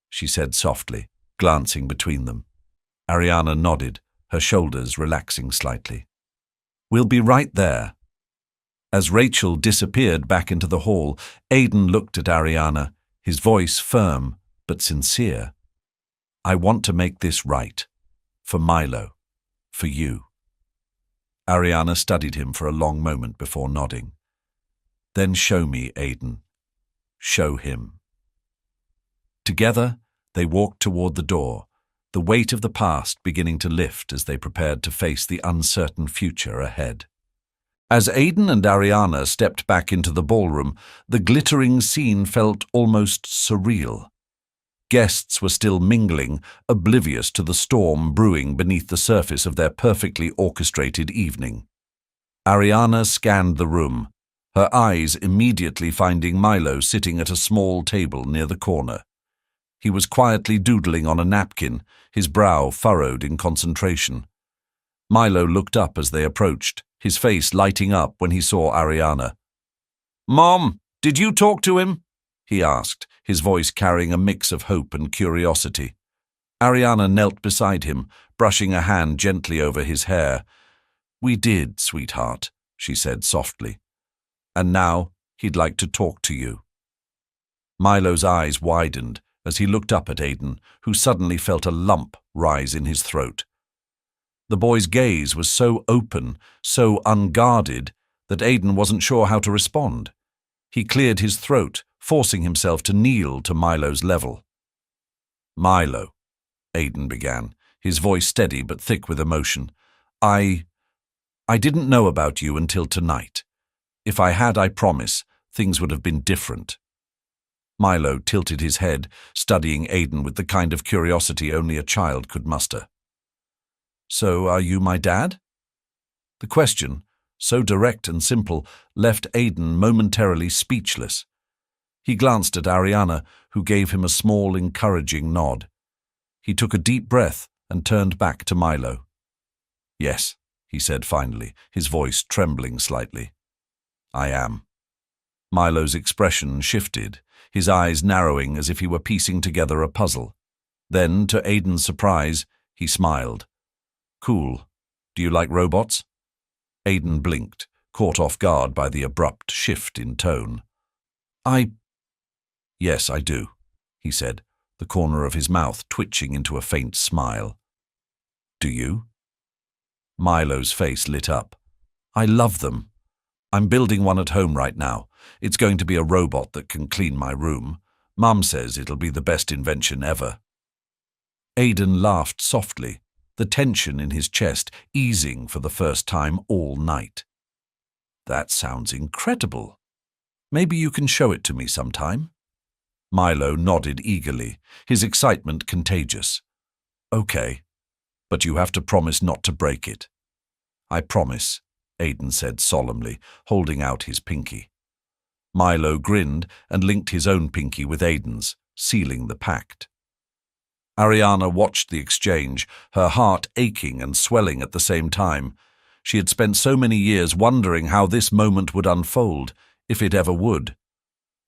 she said softly, glancing between them. Ariana nodded, her shoulders relaxing slightly. We'll be right there. As Rachel disappeared back into the hall, Aidan looked at Ariana, his voice firm but sincere. I want to make this right. For Milo. For you. Ariana studied him for a long moment before nodding. Then show me, Aidan. Show him. Together, they walked toward the door, the weight of the past beginning to lift as they prepared to face the uncertain future ahead. As Aidan and Ariana stepped back into the ballroom, the glittering scene felt almost surreal. Guests were still mingling, oblivious to the storm brewing beneath the surface of their perfectly orchestrated evening. Ariana scanned the room, her eyes immediately finding Milo sitting at a small table near the corner. He was quietly doodling on a napkin, his brow furrowed in concentration. Milo looked up as they approached, his face lighting up when he saw Ariana. "Mom, did you talk to him?" he asked, his voice carrying a mix of hope and curiosity. Ariana knelt beside him, brushing a hand gently over his hair. "We did, sweetheart," she said softly. "And now he'd like to talk to you." Milo's eyes widened as he looked up at Aidan, who suddenly felt a lump rise in his throat. The boy's gaze was so open, so unguarded, that Aidan wasn't sure how to respond. He cleared his throat, forcing himself to kneel to Milo's level. "Milo," Aidan began, his voice steady but thick with emotion, I didn't know about you until tonight. If I had, I promise, things would have been different." Milo tilted his head, studying Aidan with the kind of curiosity only a child could muster. "So are you my dad?" The question, so direct and simple, left Aidan momentarily speechless. He glanced at Ariana, who gave him a small, encouraging nod. He took a deep breath and turned back to Milo. "Yes," he said finally, his voice trembling slightly. "I am." Milo's expression shifted, his eyes narrowing as if he were piecing together a puzzle. Then, to Aidan's surprise, he smiled. "Cool. Do you like robots?" Aidan blinked, caught off guard by the abrupt shift in tone. Yes, I do," he said, the corner of his mouth twitching into a faint smile. "Do you?" Milo's face lit up. "I love them. I'm building one at home right now. It's going to be a robot that can clean my room. Mum says it'll be the best invention ever." Aidan laughed softly, the tension in his chest easing for the first time all night. "That sounds incredible. Maybe you can show it to me sometime?" Milo nodded eagerly, his excitement contagious. "Okay, but you have to promise not to break it." "I promise," Aidan said solemnly, holding out his pinky. Milo grinned and linked his own pinky with Aidan's, sealing the pact. Ariana watched the exchange, her heart aching and swelling at the same time. She had spent so many years wondering how this moment would unfold, if it ever would.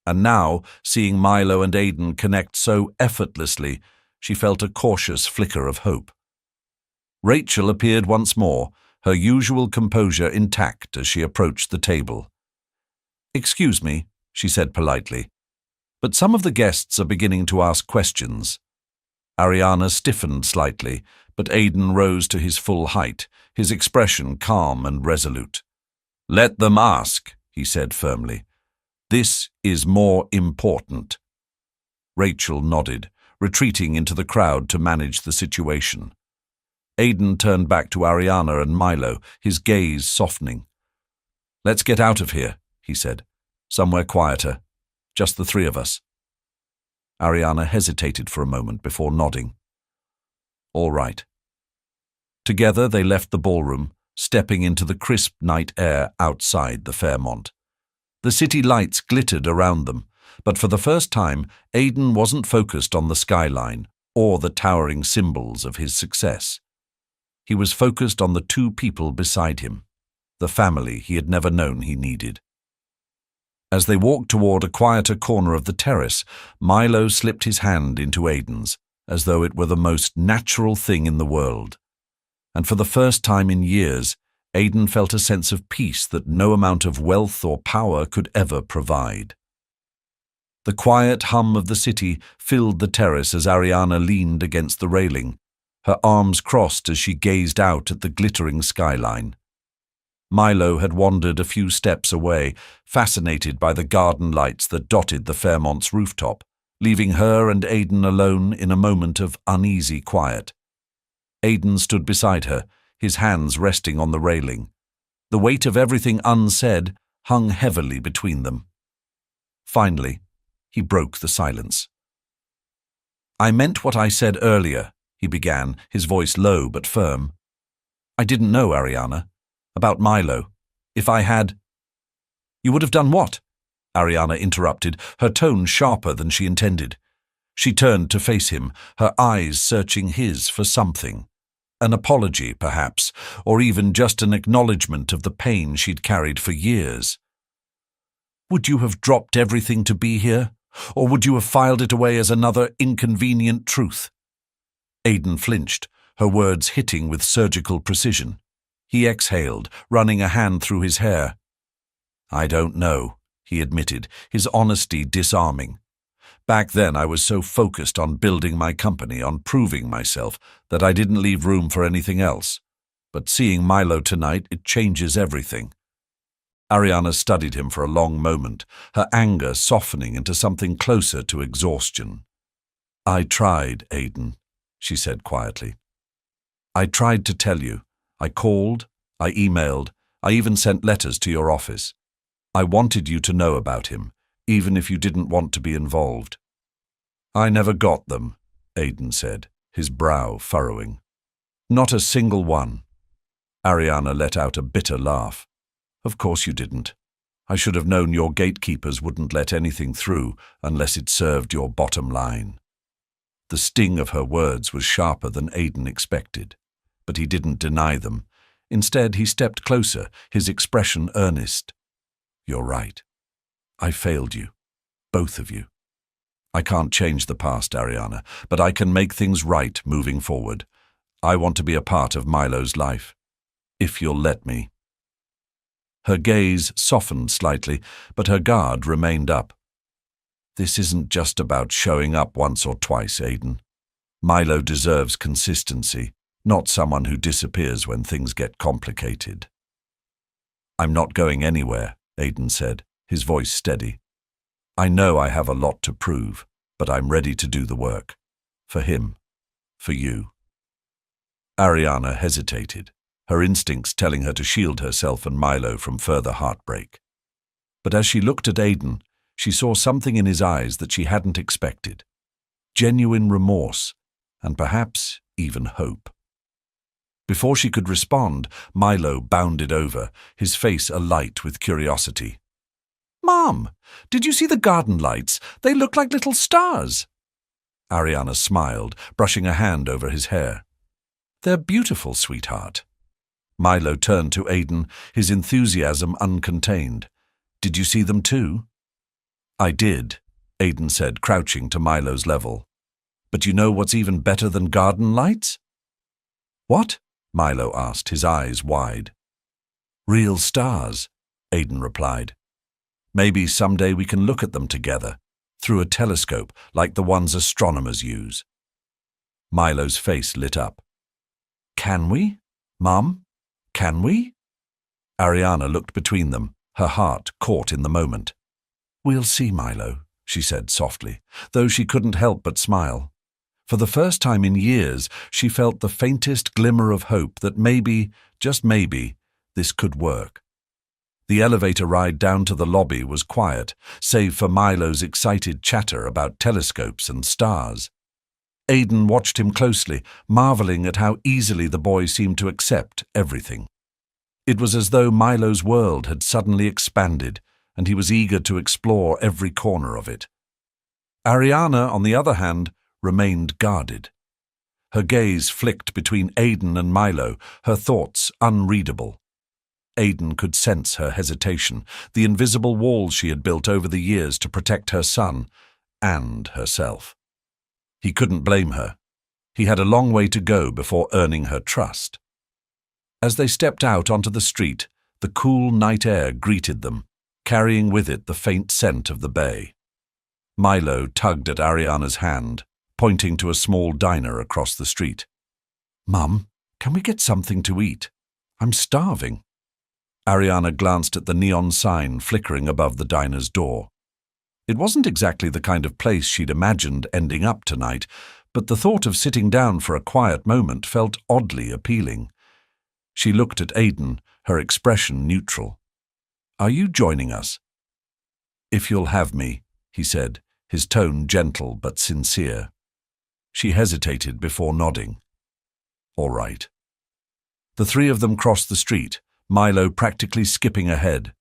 And now, seeing Milo and Aidan connect so effortlessly, she felt a cautious flicker of hope. Rachel appeared once more, her usual composure intact as she approached the table. "Excuse me," she said politely, "but some of the guests are beginning to ask questions." Ariana stiffened slightly, but Aidan rose to his full height, his expression calm and resolute. "Let them ask," he said firmly. "This is more important." Rachel nodded, retreating into the crowd to manage the situation. Aidan turned back to Ariana and Milo, his gaze softening. "Let's get out of here," he said. "Somewhere quieter. Just the three of us." Ariana hesitated for a moment before nodding. "All right." Together they left the ballroom, stepping into the crisp night air outside the Fairmont. The city lights glittered around them, but for the first time, Aidan wasn't focused on the skyline or the towering symbols of his success. He was focused on the two people beside him, the family he had never known he needed. As they walked toward a quieter corner of the terrace, Milo slipped his hand into Aidan's, as though it were the most natural thing in the world. And for the first time in years, Aidan felt a sense of peace that no amount of wealth or power could ever provide. The quiet hum of the city filled the terrace as Ariana leaned against the railing, her arms crossed as she gazed out at the glittering skyline. Milo had wandered a few steps away, fascinated by the garden lights that dotted the Fairmont's rooftop, leaving her and Aidan alone in a moment of uneasy quiet. Aidan stood beside her, his hands resting on the railing. The weight of everything unsaid hung heavily between them. Finally, he broke the silence. "I meant what I said earlier," he began, his voice low but firm. "I didn't know, Ariana. About Milo. If I had—" "You would have done what?" Ariana interrupted, her tone sharper than she intended. She turned to face him, her eyes searching his for something. An apology, perhaps, or even just an acknowledgement of the pain she'd carried for years. "Would you have dropped everything to be here? Or would you have filed it away as another inconvenient truth?" Aidan flinched, her words hitting with surgical precision. He exhaled, running a hand through his hair. "I don't know," he admitted, his honesty disarming. "Back then I was so focused on building my company, on proving myself, that I didn't leave room for anything else. But seeing Milo tonight, it changes everything." Ariana studied him for a long moment, her anger softening into something closer to exhaustion. "I tried, Aidan," she said quietly. "I tried to tell you. I called, I emailed, I even sent letters to your office. I wanted you to know about him, even if you didn't want to be involved." "I never got them," Aidan said, his brow furrowing. "Not a single one." Ariana let out a bitter laugh. "Of course you didn't. I should have known your gatekeepers wouldn't let anything through unless it served your bottom line." The sting of her words was sharper than Aidan expected, but he didn't deny them. Instead, he stepped closer, his expression earnest. "You're right. I failed you. Both of you. I can't change the past, Ariana, but I can make things right moving forward. I want to be a part of Milo's life. If you'll let me." Her gaze softened slightly, but her guard remained up. "This isn't just about showing up once or twice, Aidan. Milo deserves consistency, not someone who disappears when things get complicated." "I'm not going anywhere," Aidan said, his voice steady. "I know I have a lot to prove, but I'm ready to do the work. For him. For you." Ariana hesitated, her instincts telling her to shield herself and Milo from further heartbreak. But as she looked at Aidan, she saw something in his eyes that she hadn't expected. Genuine remorse, and perhaps even hope. Before she could respond, Milo bounded over, his face alight with curiosity. "Mom, did you see the garden lights? They look like little stars." Ariana smiled, brushing a hand over his hair. They're beautiful, sweetheart. Milo turned to Aiden, his enthusiasm uncontained. Did you see them too? I did, Aiden said, crouching to Milo's level. But you know what's even better than garden lights? What? Milo asked, his eyes wide. Real stars, Aiden replied. Maybe someday we can look at them together, through a telescope like the ones astronomers use. Milo's face lit up. Can we? Mum? Can we? Ariana looked between them, her heart caught in the moment. We'll see, Milo, she said softly, though she couldn't help but smile. For the first time in years, she felt the faintest glimmer of hope that maybe, just maybe, this could work. The elevator ride down to the lobby was quiet, save for Milo's excited chatter about telescopes and stars. Aiden watched him closely, marveling at how easily the boy seemed to accept everything. It was as though Milo's world had suddenly expanded, and he was eager to explore every corner of it. Ariana, on the other hand, remained guarded. Her gaze flicked between Aiden and Milo, her thoughts unreadable. Aiden could sense her hesitation, the invisible walls she had built over the years to protect her son and herself. He couldn't blame her. He had a long way to go before earning her trust. As they stepped out onto the street, the cool night air greeted them, carrying with it the faint scent of the bay. Milo tugged at Ariana's hand, pointing to a small diner across the street. Mum, can we get something to eat? I'm starving. Ariana glanced at the neon sign flickering above the diner's door. It wasn't exactly the kind of place she'd imagined ending up tonight, but the thought of sitting down for a quiet moment felt oddly appealing. She looked at Aiden, her expression neutral. Are you joining us? If you'll have me, he said, his tone gentle but sincere. She hesitated before nodding. All right. The three of them crossed the street, Milo practically skipping ahead.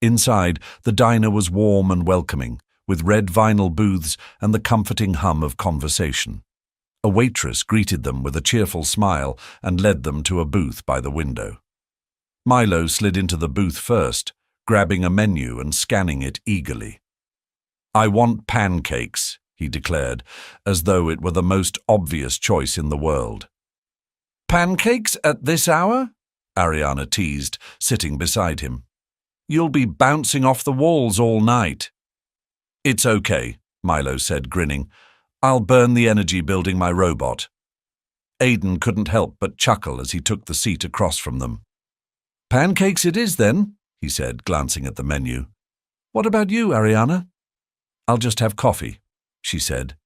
Inside, the diner was warm and welcoming, with red vinyl booths and the comforting hum of conversation. A waitress greeted them with a cheerful smile and led them to a booth by the window. Milo slid into the booth first, grabbing a menu and scanning it eagerly. I want pancakes, he declared, as though it were the most obvious choice in the world. Pancakes at this hour? Ariana teased, sitting beside him. You'll be bouncing off the walls all night. It's okay, Milo said, grinning. I'll burn the energy building my robot. Aiden couldn't help but chuckle as he took the seat across from them. Pancakes it is then, he said, glancing at the menu. What about you, Ariana? I'll just have coffee, she said,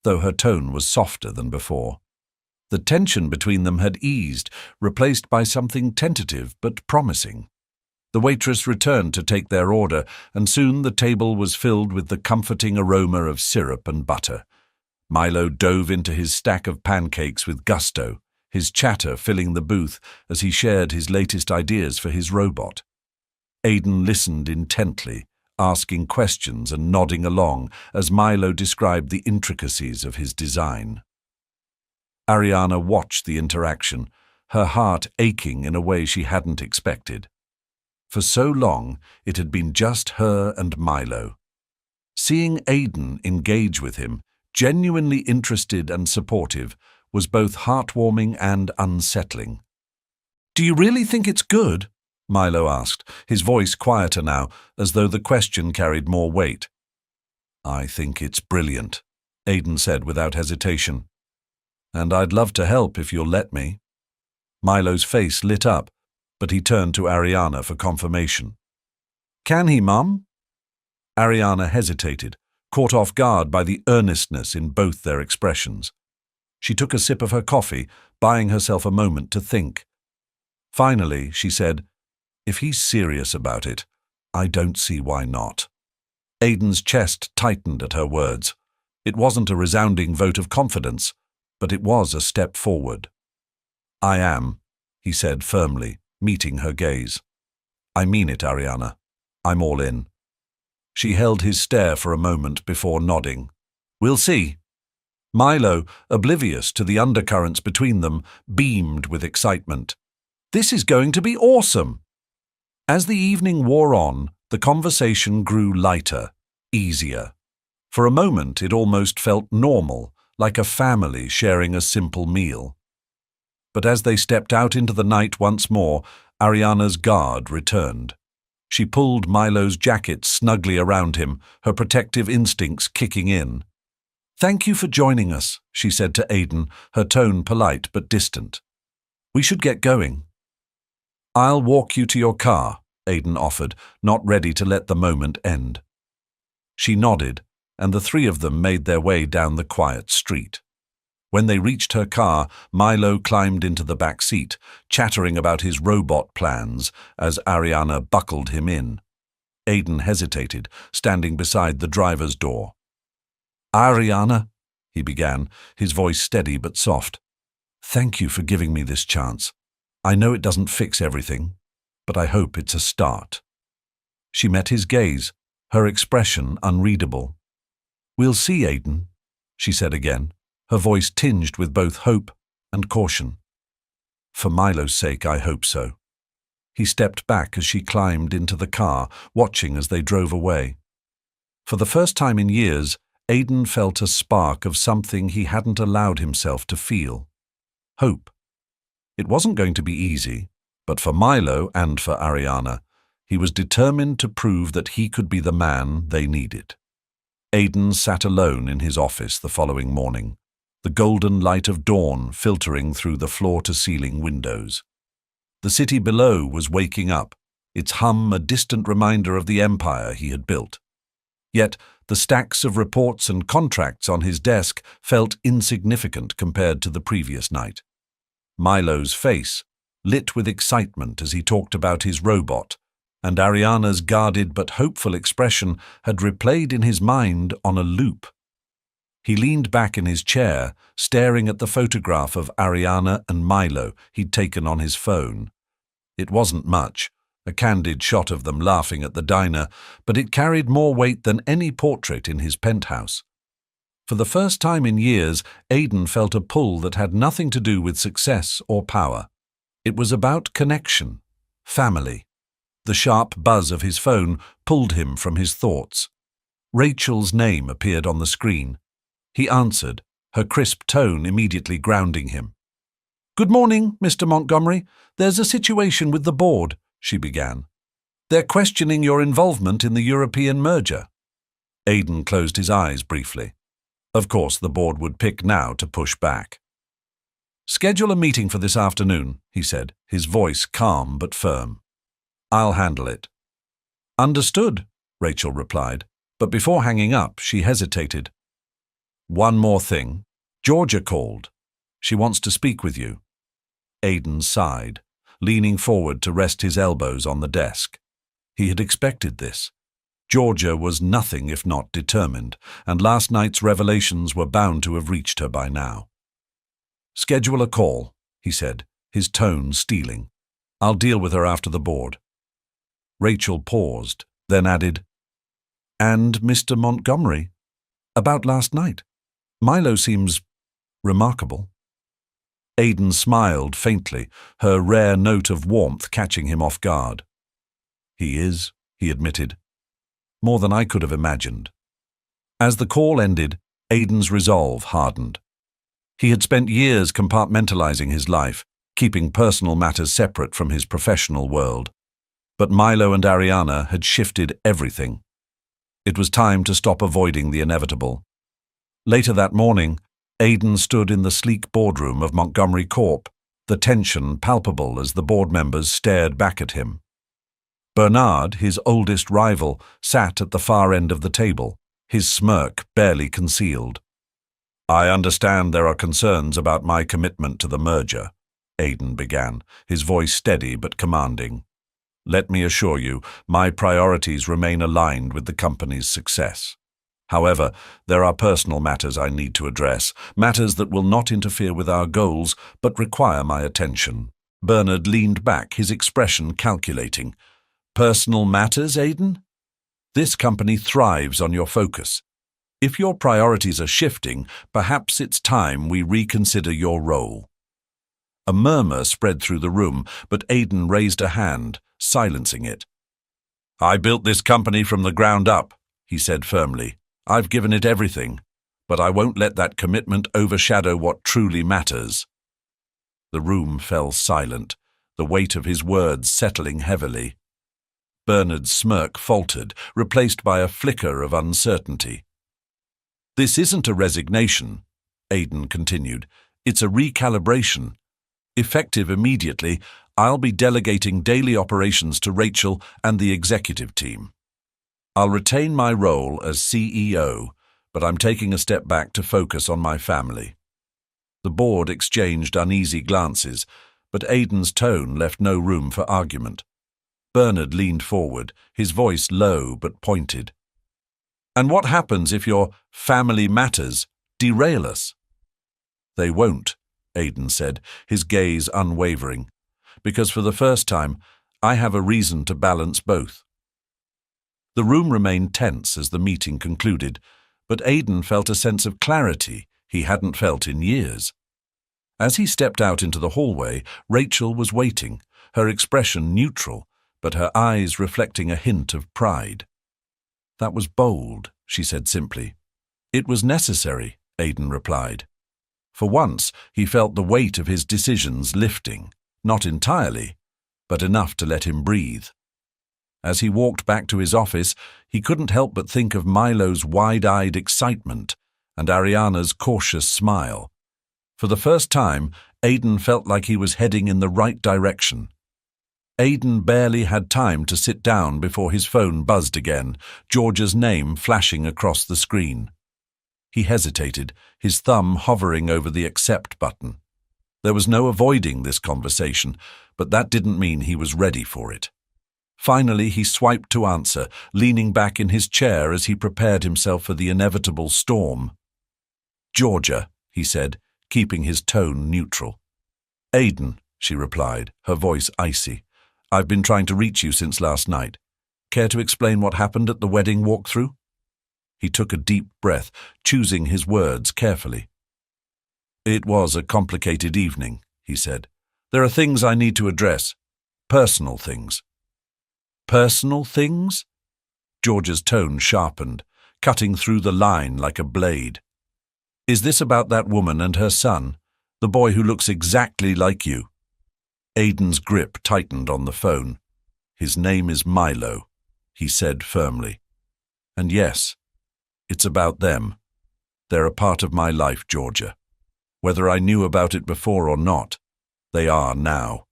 though her tone was softer than before. The tension between them had eased, replaced by something tentative but promising. The waitress returned to take their order, and soon the table was filled with the comforting aroma of syrup and butter. Milo dove into his stack of pancakes with gusto, his chatter filling the booth as he shared his latest ideas for his robot. Aiden listened intently, asking questions and nodding along as Milo described the intricacies of his design. Ariana watched the interaction, her heart aching in a way she hadn't expected. For so long, it had been just her and Milo. Seeing Aiden engage with him, genuinely interested and supportive, was both heartwarming and unsettling. Do you really think it's good? Milo asked, his voice quieter now, as though the question carried more weight. I think it's brilliant, Aiden said without hesitation. And I'd love to help if you'll let me. Milo's face lit up, but he turned to Ariana for confirmation. Can he, Mum? Ariana hesitated, caught off guard by the earnestness in both their expressions. She took a sip of her coffee, buying herself a moment to think. Finally, she said, If he's serious about it, I don't see why not. Aiden's chest tightened at her words. It wasn't a resounding vote of confidence, but it was a step forward. I am, he said firmly, meeting her gaze. I mean it, Ariana. I'm all in. She held his stare for a moment before nodding. We'll see. Milo, oblivious to the undercurrents between them, beamed with excitement. "This is going to be awesome!" As the evening wore on, the conversation grew lighter, easier. For a moment it almost felt normal, like a family sharing a simple meal. But as they stepped out into the night once more, Ariana's guard returned. She pulled Milo's jacket snugly around him, her protective instincts kicking in. "Thank you for joining us," she said to Aidan, her tone polite but distant. "We should get going." "I'll walk you to your car," Aidan offered, not ready to let the moment end. She nodded, and the three of them made their way down the quiet street. When they reached her car, Milo climbed into the back seat, chattering about his robot plans as Ariana buckled him in. Aidan hesitated, standing beside the driver's door. "Ariana," he began, his voice steady but soft. "Thank you for giving me this chance. I know it doesn't fix everything, but I hope it's a start." She met his gaze, her expression unreadable. "We'll see, Aidan," she said again, her voice tinged with both hope and caution. "For Milo's sake, I hope so." He stepped back as she climbed into the car, watching as they drove away. For the first time in years, Aidan felt a spark of something he hadn't allowed himself to feel. Hope. It wasn't going to be easy, but for Milo and for Ariana, he was determined to prove that he could be the man they needed. Aidan sat alone in his office the following morning, the golden light of dawn filtering through the floor-to-ceiling windows. The city below was waking up, its hum a distant reminder of the empire he had built. Yet the stacks of reports and contracts on his desk felt insignificant compared to the previous night. Milo's face, lit with excitement as he talked about his robot, and Ariana's guarded but hopeful expression had replayed in his mind on a loop. He leaned back in his chair, staring at the photograph of Ariana and Milo he'd taken on his phone. It wasn't much, a candid shot of them laughing at the diner, but it carried more weight than any portrait in his penthouse. For the first time in years, Aidan felt a pull that had nothing to do with success or power. It was about connection, family. The sharp buzz of his phone pulled him from his thoughts. Rachel's name appeared on the screen. He answered, her crisp tone immediately grounding him. "Good morning, Mr. Montgomery. There's a situation with the board," she began. "They're questioning your involvement in the European merger." Aidan closed his eyes briefly. Of course, the board would pick now to push back. "Schedule a meeting for this afternoon," he said, his voice calm but firm. "I'll handle it." "Understood," Rachel replied, but before hanging up, she hesitated. "One more thing. Georgia called. She wants to speak with you." Aidan sighed, leaning forward to rest his elbows on the desk. He had expected this. Georgia was nothing if not determined, and last night's revelations were bound to have reached her by now. "Schedule a call," he said, his tone steeling. "I'll deal with her after the board." Rachel paused, then added, "And Mr. Montgomery? About last night? Milo seems remarkable." Aidan smiled faintly, her rare note of warmth catching him off guard. "He is," he admitted. "More than I could have imagined." As the call ended, Aidan's resolve hardened. He had spent years compartmentalizing his life, keeping personal matters separate from his professional world. But Milo and Ariana had shifted everything. It was time to stop avoiding the inevitable. Later that morning, Aidan stood in the sleek boardroom of Montgomery Corp, the tension palpable as the board members stared back at him. Bernard, his oldest rival, sat at the far end of the table, his smirk barely concealed. "I understand there are concerns about my commitment to the merger," Aidan began, his voice steady but commanding. "Let me assure you, my priorities remain aligned with the company's success. However, there are personal matters I need to address, matters that will not interfere with our goals, but require my attention." Bernard leaned back, his expression calculating. "Personal matters, Aidan? This company thrives on your focus. If your priorities are shifting, perhaps it's time we reconsider your role. A murmur spread through the room, but Aidan raised a hand, silencing it. I built this company from the ground up, he said firmly. I've given it everything, but I won't let that commitment overshadow what truly matters. The room fell silent, the weight of his words settling heavily. Bernard's smirk faltered, replaced by a flicker of uncertainty. This isn't a resignation, Aidan continued. It's a recalibration. Effective immediately, I'll be delegating daily operations to Rachel and the executive team. I'll retain my role as CEO, but I'm taking a step back to focus on my family. The board exchanged uneasy glances, but Aidan's tone left no room for argument. Bernard leaned forward, his voice low but pointed. And what happens if your family matters derail us? They won't, Aidan said, his gaze unwavering, because for the first time, I have a reason to balance both. The room remained tense as the meeting concluded, but Aidan felt a sense of clarity he hadn't felt in years. As he stepped out into the hallway, Rachel was waiting, her expression neutral, but her eyes reflecting a hint of pride. That was bold, she said simply. It was necessary, Aidan replied. For once, he felt the weight of his decisions lifting, not entirely, but enough to let him breathe. As he walked back to his office, he couldn't help but think of Milo's wide-eyed excitement and Ariana's cautious smile. For the first time, Aidan felt like he was heading in the right direction. Aidan barely had time to sit down before his phone buzzed again, Georgia's name flashing across the screen. He hesitated, his thumb hovering over the accept button. There was no avoiding this conversation, but that didn't mean he was ready for it. Finally, he swiped to answer, leaning back in his chair as he prepared himself for the inevitable storm. Georgia, he said, keeping his tone neutral. Aidan, she replied, her voice icy. I've been trying to reach you since last night. Care to explain what happened at the wedding walkthrough? He took a deep breath, choosing his words carefully. It was a complicated evening, he said. There are things I need to address. Personal things. Personal things? Georgia's tone sharpened, cutting through the line like a blade. Is this about that woman and her son, the boy who looks exactly like you? Aidan's grip tightened on the phone. His name is Milo, he said firmly. And yes, it's about them. They're a part of my life, Georgia. Whether I knew about it before or not, they are now.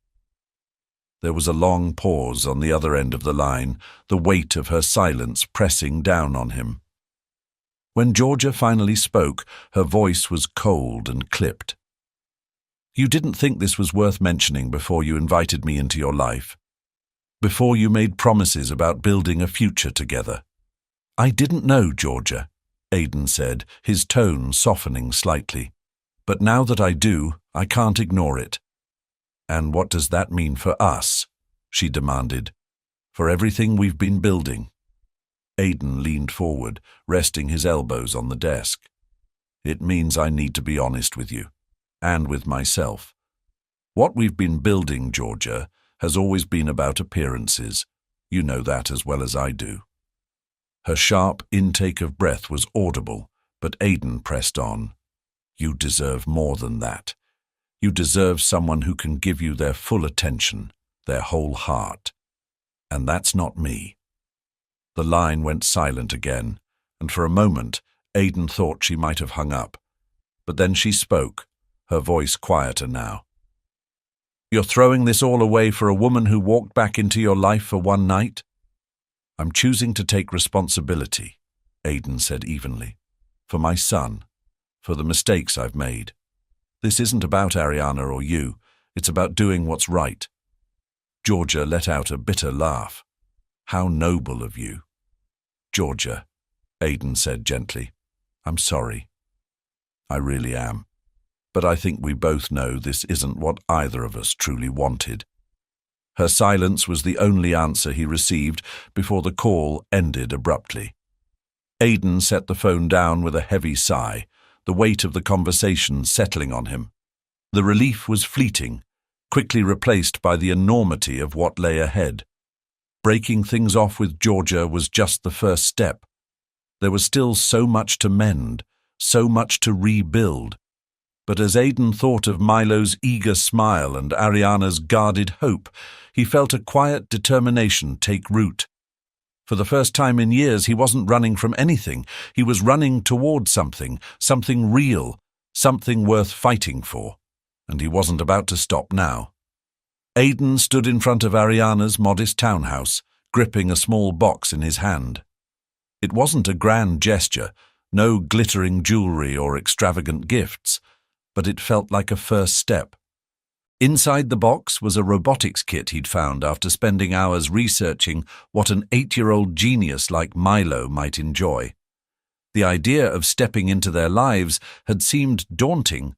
There was a long pause on the other end of the line, the weight of her silence pressing down on him. When Georgia finally spoke, her voice was cold and clipped. You didn't think this was worth mentioning before you invited me into your life? Before you made promises about building a future together? I didn't know, Georgia, Aidan said, his tone softening slightly. But now that I do, I can't ignore it. And what does that mean for us? She demanded. For everything we've been building. Aidan leaned forward, resting his elbows on the desk. It means I need to be honest with you. And with myself. What we've been building, Georgia, has always been about appearances. You know that as well as I do. Her sharp intake of breath was audible, but Aidan pressed on. You deserve more than that. You deserve someone who can give you their full attention, their whole heart. And that's not me. The line went silent again, and for a moment, Aidan thought she might have hung up. But then she spoke, her voice quieter now. You're throwing this all away for a woman who walked back into your life for one night? I'm choosing to take responsibility, Aidan said evenly. For my son, for the mistakes I've made. This isn't about Ariana or you, it's about doing what's right. Georgia let out a bitter laugh. How noble of you. Georgia, Aidan said gently, I'm sorry. I really am. But I think we both know this isn't what either of us truly wanted. Her silence was the only answer he received before the call ended abruptly. Aidan set the phone down with a heavy sigh, the weight of the conversation settling on him. The relief was fleeting, quickly replaced by the enormity of what lay ahead. Breaking things off with Georgia was just the first step. There was still so much to mend, so much to rebuild. But as Aidan thought of Milo's eager smile and Ariana's guarded hope, he felt a quiet determination take root. For the first time in years, he wasn't running from anything. He was running toward something real, something worth fighting for. And he wasn't about to stop now. Aidan stood in front of Ariana's modest townhouse, gripping a small box in his hand. It wasn't a grand gesture, no glittering jewelry or extravagant gifts, but it felt like a first step. Inside the box was a robotics kit he'd found after spending hours researching what an 8-year-old genius like Milo might enjoy. The idea of stepping into their lives had seemed daunting,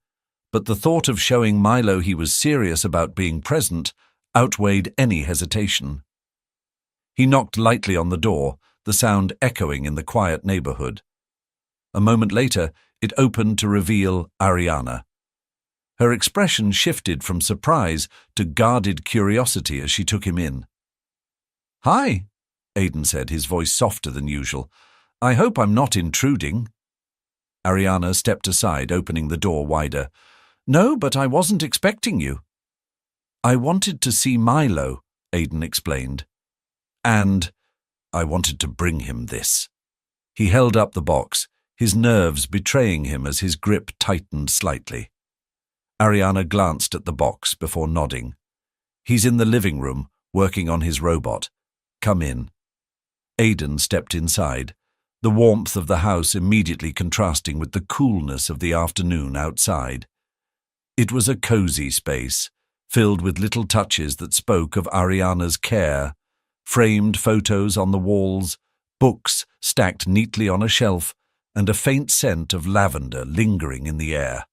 but the thought of showing Milo he was serious about being present outweighed any hesitation. He knocked lightly on the door, the sound echoing in the quiet neighborhood. A moment later, it opened to reveal Ariana. Her expression shifted from surprise to guarded curiosity as she took him in. "Hi," Aidan said, his voice softer than usual. "I hope I'm not intruding." Ariana stepped aside, opening the door wider. "No, but I wasn't expecting you." "I wanted to see Milo," Aidan explained. "And I wanted to bring him this." He held up the box, his nerves betraying him as his grip tightened slightly. Ariana glanced at the box before nodding. "He's in the living room, working on his robot. Come in." Aidan stepped inside, the warmth of the house immediately contrasting with the coolness of the afternoon outside. It was a cozy space, filled with little touches that spoke of Ariana's care, framed photos on the walls, books stacked neatly on a shelf, and a faint scent of lavender lingering in the air.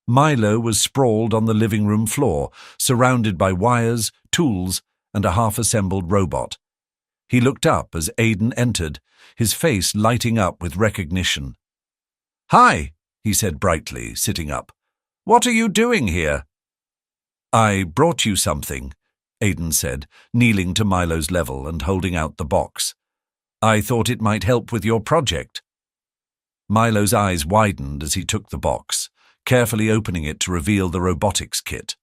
Milo was sprawled on the living room floor, surrounded by wires, tools, and a half-assembled robot. He looked up as Aidan entered, his face lighting up with recognition. "Hi," he said brightly, sitting up. "What are you doing here?" "I brought you something," Aidan said, kneeling to Milo's level and holding out the box. "I thought it might help with your project." Milo's eyes widened as he took the box, carefully opening it to reveal the robotics kit.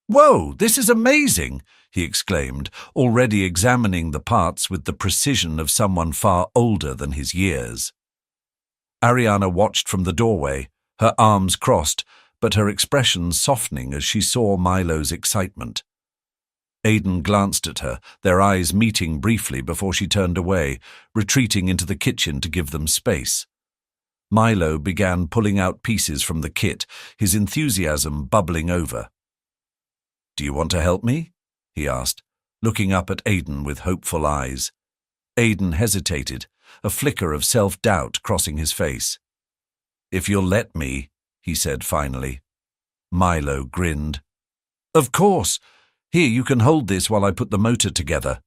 "Whoa, this is amazing!" he exclaimed, already examining the parts with the precision of someone far older than his years. Ariana watched from the doorway, her arms crossed, but her expression softening as she saw Milo's excitement. Aidan glanced at her, their eyes meeting briefly before she turned away, retreating into the kitchen to give them space. Milo began pulling out pieces from the kit, his enthusiasm bubbling over. "Do you want to help me?" he asked, looking up at Aidan with hopeful eyes. Aidan hesitated, a flicker of self-doubt crossing his face. "If you'll let me," he said finally. Milo grinned. "Of course. Here, you can hold this while I put the motor together."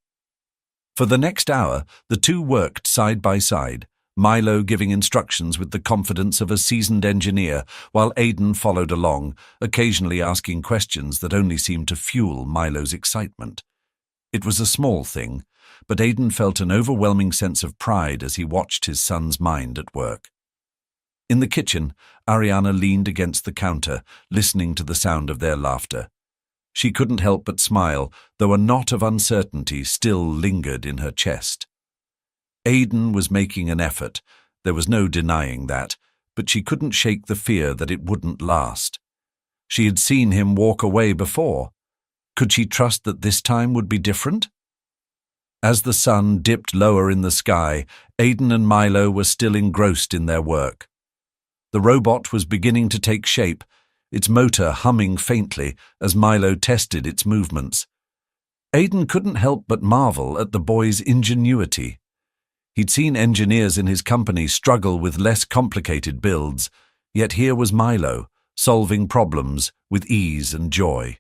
For the next hour, the two worked side by side, Milo giving instructions with the confidence of a seasoned engineer, while Aidan followed along, occasionally asking questions that only seemed to fuel Milo's excitement. It was a small thing, but Aidan felt an overwhelming sense of pride as he watched his son's mind at work. In the kitchen, Ariana leaned against the counter, listening to the sound of their laughter. She couldn't help but smile, though a knot of uncertainty still lingered in her chest. Aidan was making an effort, there was no denying that, but she couldn't shake the fear that it wouldn't last. She had seen him walk away before. Could she trust that this time would be different? As the sun dipped lower in the sky, Aidan and Milo were still engrossed in their work. The robot was beginning to take shape, its motor humming faintly as Milo tested its movements. Aidan couldn't help but marvel at the boy's ingenuity. He'd seen engineers in his company struggle with less complicated builds, yet here was Milo, solving problems with ease and joy.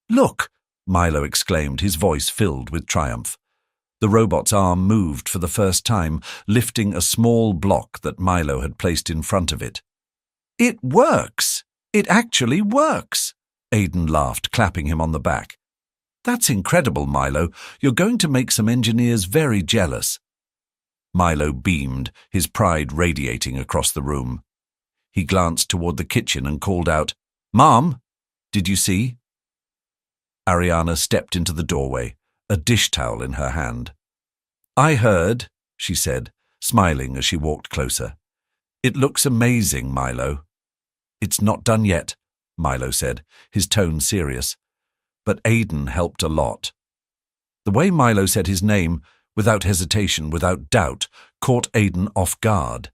"Look!" Milo exclaimed, his voice filled with triumph. The robot's arm moved for the first time, lifting a small block that Milo had placed in front of it. "It works! It actually works!" Aiden laughed, clapping him on the back. "That's incredible, Milo. You're going to make some engineers very jealous." Milo beamed, his pride radiating across the room. He glanced toward the kitchen and called out, "Mom, did you see?" Ariana stepped into the doorway, a dish towel in her hand. "I heard," she said, smiling as she walked closer. "It looks amazing, Milo." "It's not done yet," Milo said, his tone serious. But Aiden helped a lot. The way Milo said his name, without hesitation, without doubt, caught Aiden off guard.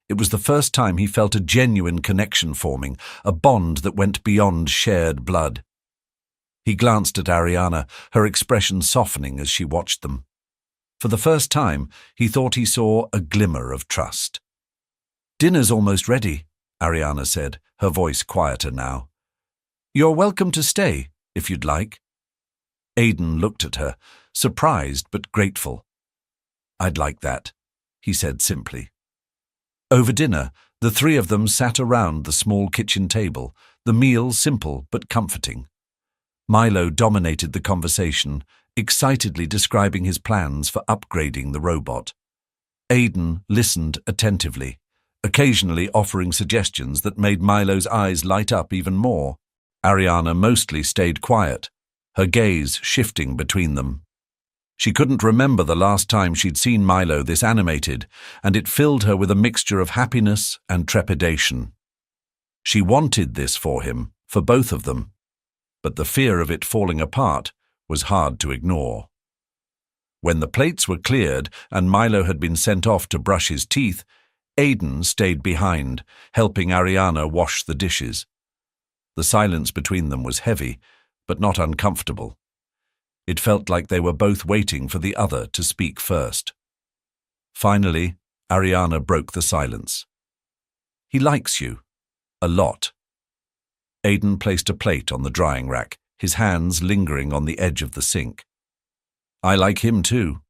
It was the first time he felt a genuine connection forming, a bond that went beyond shared blood. He glanced at Ariana, her expression softening as she watched them. For the first time, he thought he saw a glimmer of trust. "Dinner's almost ready," Ariana said, her voice quieter now. "You're welcome to stay, if you'd like." Aiden looked at her, surprised but grateful. "I'd like that," he said simply. Over dinner, the three of them sat around the small kitchen table, the meal simple but comforting. Milo dominated the conversation, excitedly describing his plans for upgrading the robot. Aiden listened attentively, occasionally offering suggestions that made Milo's eyes light up even more. Ariana mostly stayed quiet, her gaze shifting between them. She couldn't remember the last time she'd seen Milo this animated, and it filled her with a mixture of happiness and trepidation. She wanted this for him, for both of them, but the fear of it falling apart was hard to ignore. When the plates were cleared and Milo had been sent off to brush his teeth, Aiden stayed behind, helping Ariana wash the dishes. The silence between them was heavy, but not uncomfortable. It felt like they were both waiting for the other to speak first. Finally, Ariana broke the silence. "He likes you. A lot." Aiden placed a plate on the drying rack, his hands lingering on the edge of the sink. "I like him too.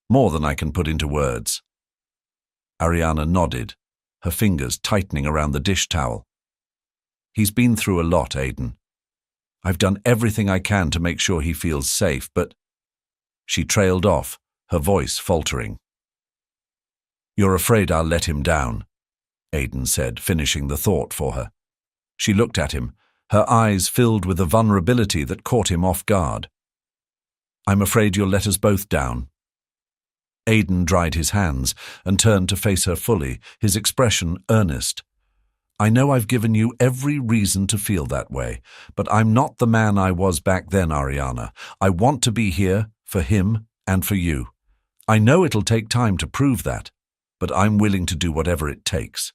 More than I can put into words." Ariana nodded, her fingers tightening around the dish towel. "He's been through a lot, Aiden. I've done everything I can to make sure he feels safe, but—" She trailed off, her voice faltering. "You're afraid I'll let him down," Aiden said, finishing the thought for her. She looked at him, her eyes filled with a vulnerability that caught him off guard. "I'm afraid you'll let us both down." Aiden dried his hands and turned to face her fully, his expression earnest. "I know I've given you every reason to feel that way, but I'm not the man I was back then, Ariana. I want to be here for him and for you. I know it'll take time to prove that, but I'm willing to do whatever it takes."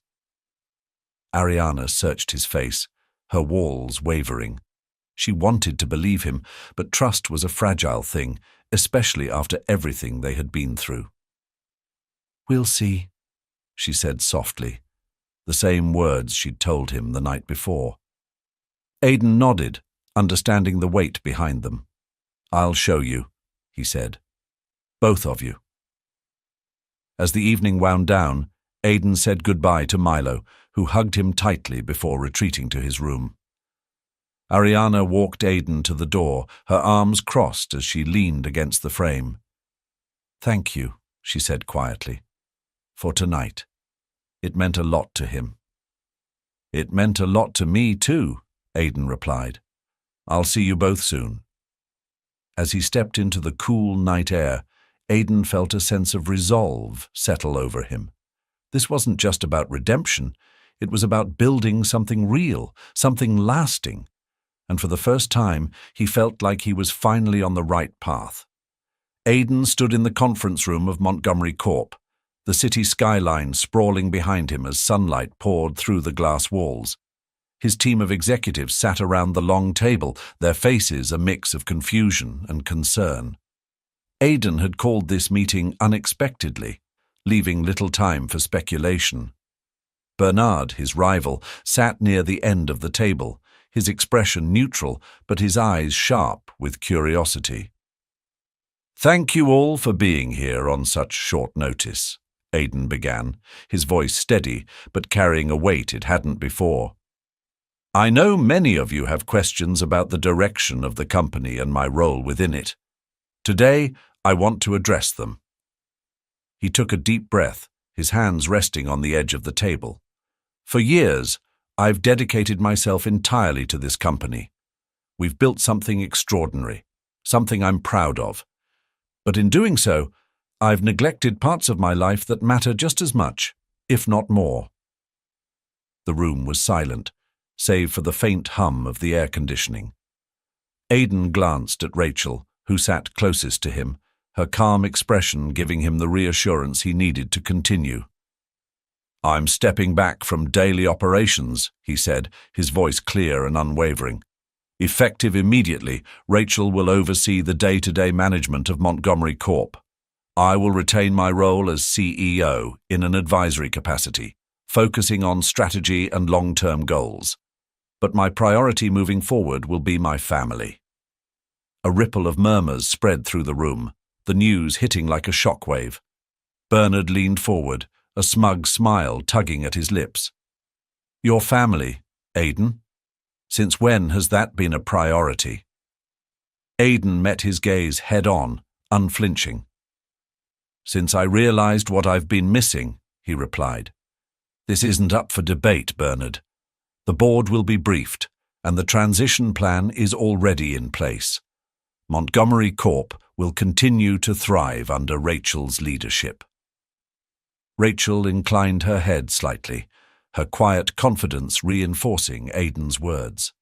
Ariana searched his face, her walls wavering. She wanted to believe him, but trust was a fragile thing, especially after everything they had been through. "We'll see," she said softly, the same words she'd told him the night before. Aiden nodded, understanding the weight behind them. "I'll show you," he said. "Both of you." As the evening wound down, Aiden said goodbye to Milo, who hugged him tightly before retreating to his room. Ariana walked Aiden to the door, her arms crossed as she leaned against the frame. "Thank you," she said quietly, "for tonight. It meant a lot to him." "It meant a lot to me too," Aiden replied. "I'll see you both soon." As he stepped into the cool night air, Aiden felt a sense of resolve settle over him. This wasn't just about redemption, it was about building something real, something lasting. And for the first time, he felt like he was finally on the right path. Aiden stood in the conference room of Montgomery Corp, the city skyline sprawling behind him as sunlight poured through the glass walls. His team of executives sat around the long table, their faces a mix of confusion and concern. Aiden had called this meeting unexpectedly, leaving little time for speculation. Bernard, his rival, sat near the end of the table, his expression neutral, but his eyes sharp with curiosity. Thank you all for being here on such short notice, Aidan began, his voice steady but carrying a weight it hadn't before. I know many of you have questions about the direction of the company and my role within it. Today, I want to address them. He took a deep breath, his hands resting on the edge of the table. For years, I've dedicated myself entirely to this company. We've built something extraordinary, something I'm proud of. But in doing so, I've neglected parts of my life that matter just as much, if not more. The room was silent, save for the faint hum of the air conditioning. Aidan glanced at Rachel, who sat closest to him, her calm expression giving him the reassurance he needed to continue. I'm stepping back from daily operations, he said, his voice clear and unwavering. Effective immediately, Rachel will oversee the day-to-day management of Montgomery Corp. I will retain my role as CEO in an advisory capacity, focusing on strategy and long-term goals. But my priority moving forward will be my family. A ripple of murmurs spread through the room, the news hitting like a shockwave. Bernard leaned forward, a smug smile tugging at his lips. Your family, Aidan? Since when has that been a priority? Aidan met his gaze head-on, unflinching. Since I realized what I've been missing, he replied. This isn't up for debate, Bernard. The board will be briefed, and the transition plan is already in place. Montgomery Corp will continue to thrive under Rachel's leadership. Rachel inclined her head slightly, her quiet confidence reinforcing Aidan's words.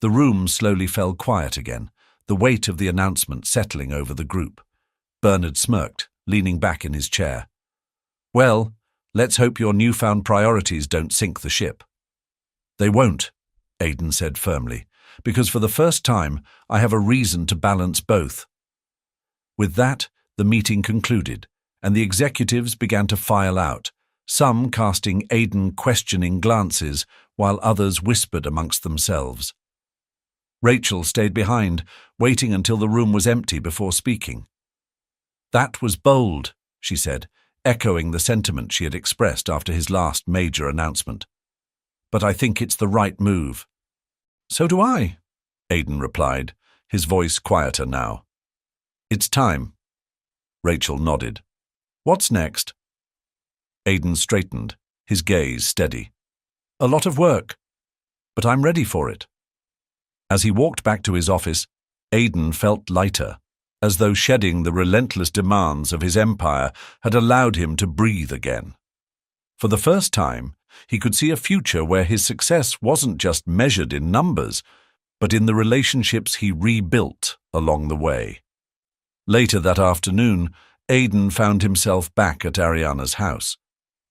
The room slowly fell quiet again, the weight of the announcement settling over the group. Bernard smirked, leaning back in his chair. Well, let's hope your newfound priorities don't sink the ship. They won't, Aidan said firmly, because for the first time I have a reason to balance both. With that, the meeting concluded, and the executives began to file out, some casting Aidan questioning glances, while others whispered amongst themselves. Rachel stayed behind, waiting until the room was empty before speaking. That was bold, she said, echoing the sentiment she had expressed after his last major announcement. But I think it's the right move. So do I, Aidan replied, his voice quieter now. It's time. Rachel nodded. What's next? Aidan straightened, his gaze steady. A lot of work, but I'm ready for it. As he walked back to his office, Aidan felt lighter, as though shedding the relentless demands of his empire had allowed him to breathe again. For the first time, he could see a future where his success wasn't just measured in numbers, but in the relationships he rebuilt along the way. Later that afternoon, Aidan found himself back at Ariana's house.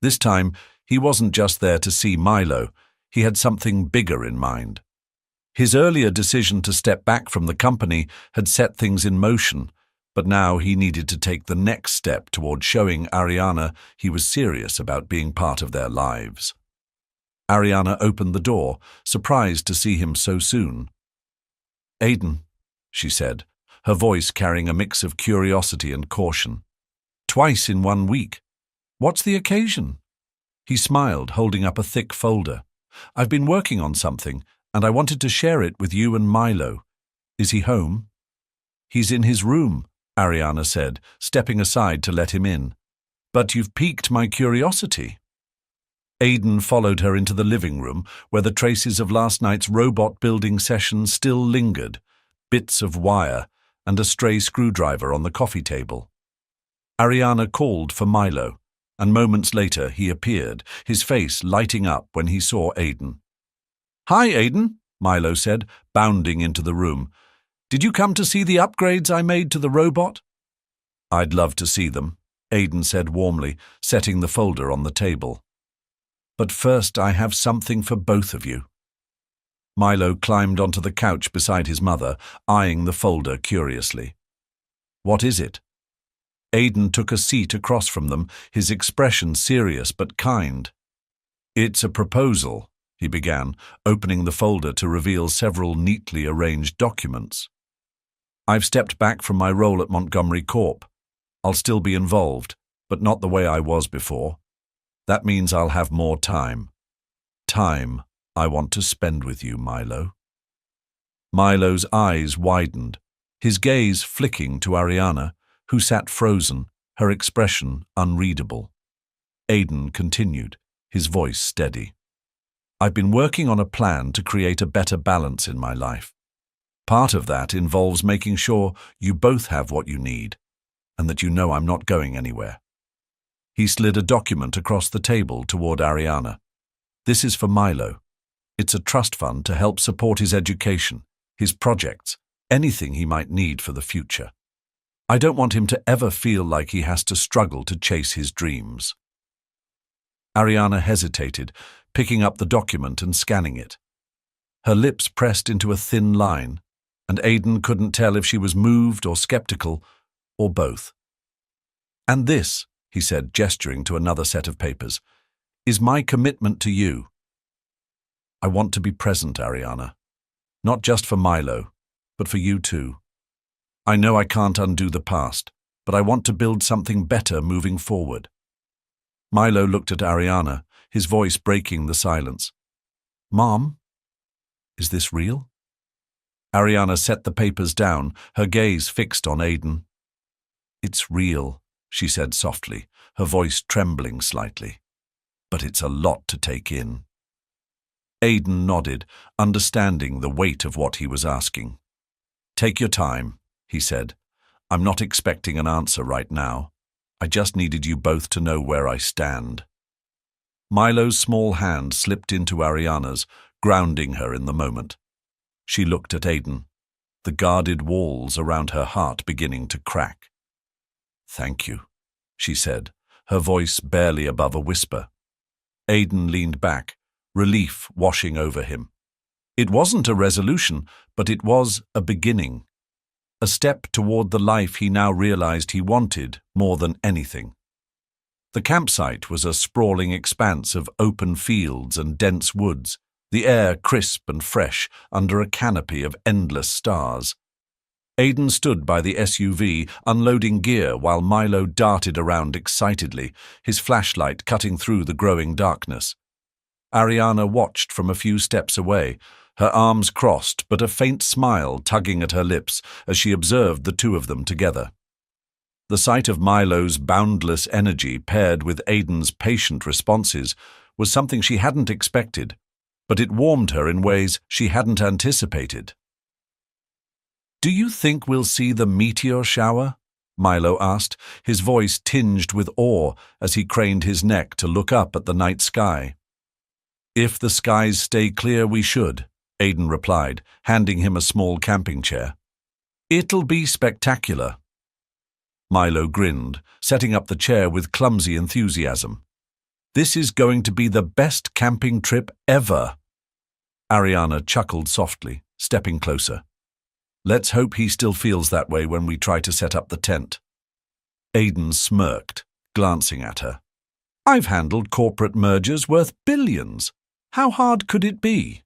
This time, he wasn't just there to see Milo, he had something bigger in mind. His earlier decision to step back from the company had set things in motion, but now he needed to take the next step toward showing Ariana he was serious about being part of their lives. Ariana opened the door, surprised to see him so soon. Aidan, she said, her voice carrying a mix of curiosity and caution. Twice in 1 week. What's the occasion? He smiled, holding up a thick folder. I've been working on something, and I wanted to share it with you and Milo. Is he home? He's in his room, Ariana said, stepping aside to let him in. But you've piqued my curiosity. Aidan followed her into the living room, where the traces of last night's robot-building session still lingered, bits of wire and a stray screwdriver on the coffee table. Ariana called for Milo, and moments later he appeared, his face lighting up when he saw Aidan. Hi, Aidan, Milo said, bounding into the room. Did you come to see the upgrades I made to the robot? I'd love to see them, Aidan said warmly, setting the folder on the table. But first I have something for both of you. Milo climbed onto the couch beside his mother, eyeing the folder curiously. What is it? Aidan took a seat across from them, his expression serious but kind. It's a proposal, he began, opening the folder to reveal several neatly arranged documents. I've stepped back from my role at Montgomery Corp. I'll still be involved, but not the way I was before. That means I'll have more time. Time I want to spend with you, Milo." Milo's eyes widened, his gaze flicking to Ariana, who sat frozen, her expression unreadable. Aidan continued, his voice steady. "I've been working on a plan to create a better balance in my life. Part of that involves making sure you both have what you need, and that you know I'm not going anywhere." He slid a document across the table toward Ariana. "This is for Milo. It's a trust fund to help support his education, his projects, anything he might need for the future. I don't want him to ever feel like he has to struggle to chase his dreams." Ariana hesitated, picking up the document and scanning it. Her lips pressed into a thin line, and Aidan couldn't tell if she was moved or skeptical, or both. "And this," he said, gesturing to another set of papers, "is my commitment to you. I want to be present, Ariana. Not just for Milo, but for you too. I know I can't undo the past, but I want to build something better moving forward." Milo looked at Ariana, his voice breaking the silence. "Mom, is this real?" Ariana set the papers down, her gaze fixed on Aidan. "It's real," she said softly, her voice trembling slightly. "But it's a lot to take in." Aidan nodded, understanding the weight of what he was asking. "Take your time," he said. "I'm not expecting an answer right now. I just needed you both to know where I stand." Milo's small hand slipped into Ariana's, grounding her in the moment. She looked at Aidan, the guarded walls around her heart beginning to crack. "Thank you," she said, her voice barely above a whisper. Aidan leaned back, relief washing over him. It wasn't a resolution, but it was a beginning. A step toward the life he now realized he wanted more than anything. The campsite was a sprawling expanse of open fields and dense woods, the air crisp and fresh under a canopy of endless stars. Aidan stood by the SUV, unloading gear while Milo darted around excitedly, his flashlight cutting through the growing darkness. Ariana watched from a few steps away, her arms crossed but a faint smile tugging at her lips as she observed the two of them together. The sight of Milo's boundless energy paired with Aidan's patient responses was something she hadn't expected, but it warmed her in ways she hadn't anticipated. "Do you think we'll see the meteor shower?" Milo asked, his voice tinged with awe as he craned his neck to look up at the night sky. "If the skies stay clear, we should," Aidan replied, handing him a small camping chair. "It'll be spectacular." Milo grinned, setting up the chair with clumsy enthusiasm. "This is going to be the best camping trip ever." Ariana chuckled softly, stepping closer. "Let's hope he still feels that way when we try to set up the tent." Aidan smirked, glancing at her. "I've handled corporate mergers worth billions. How hard could it be?"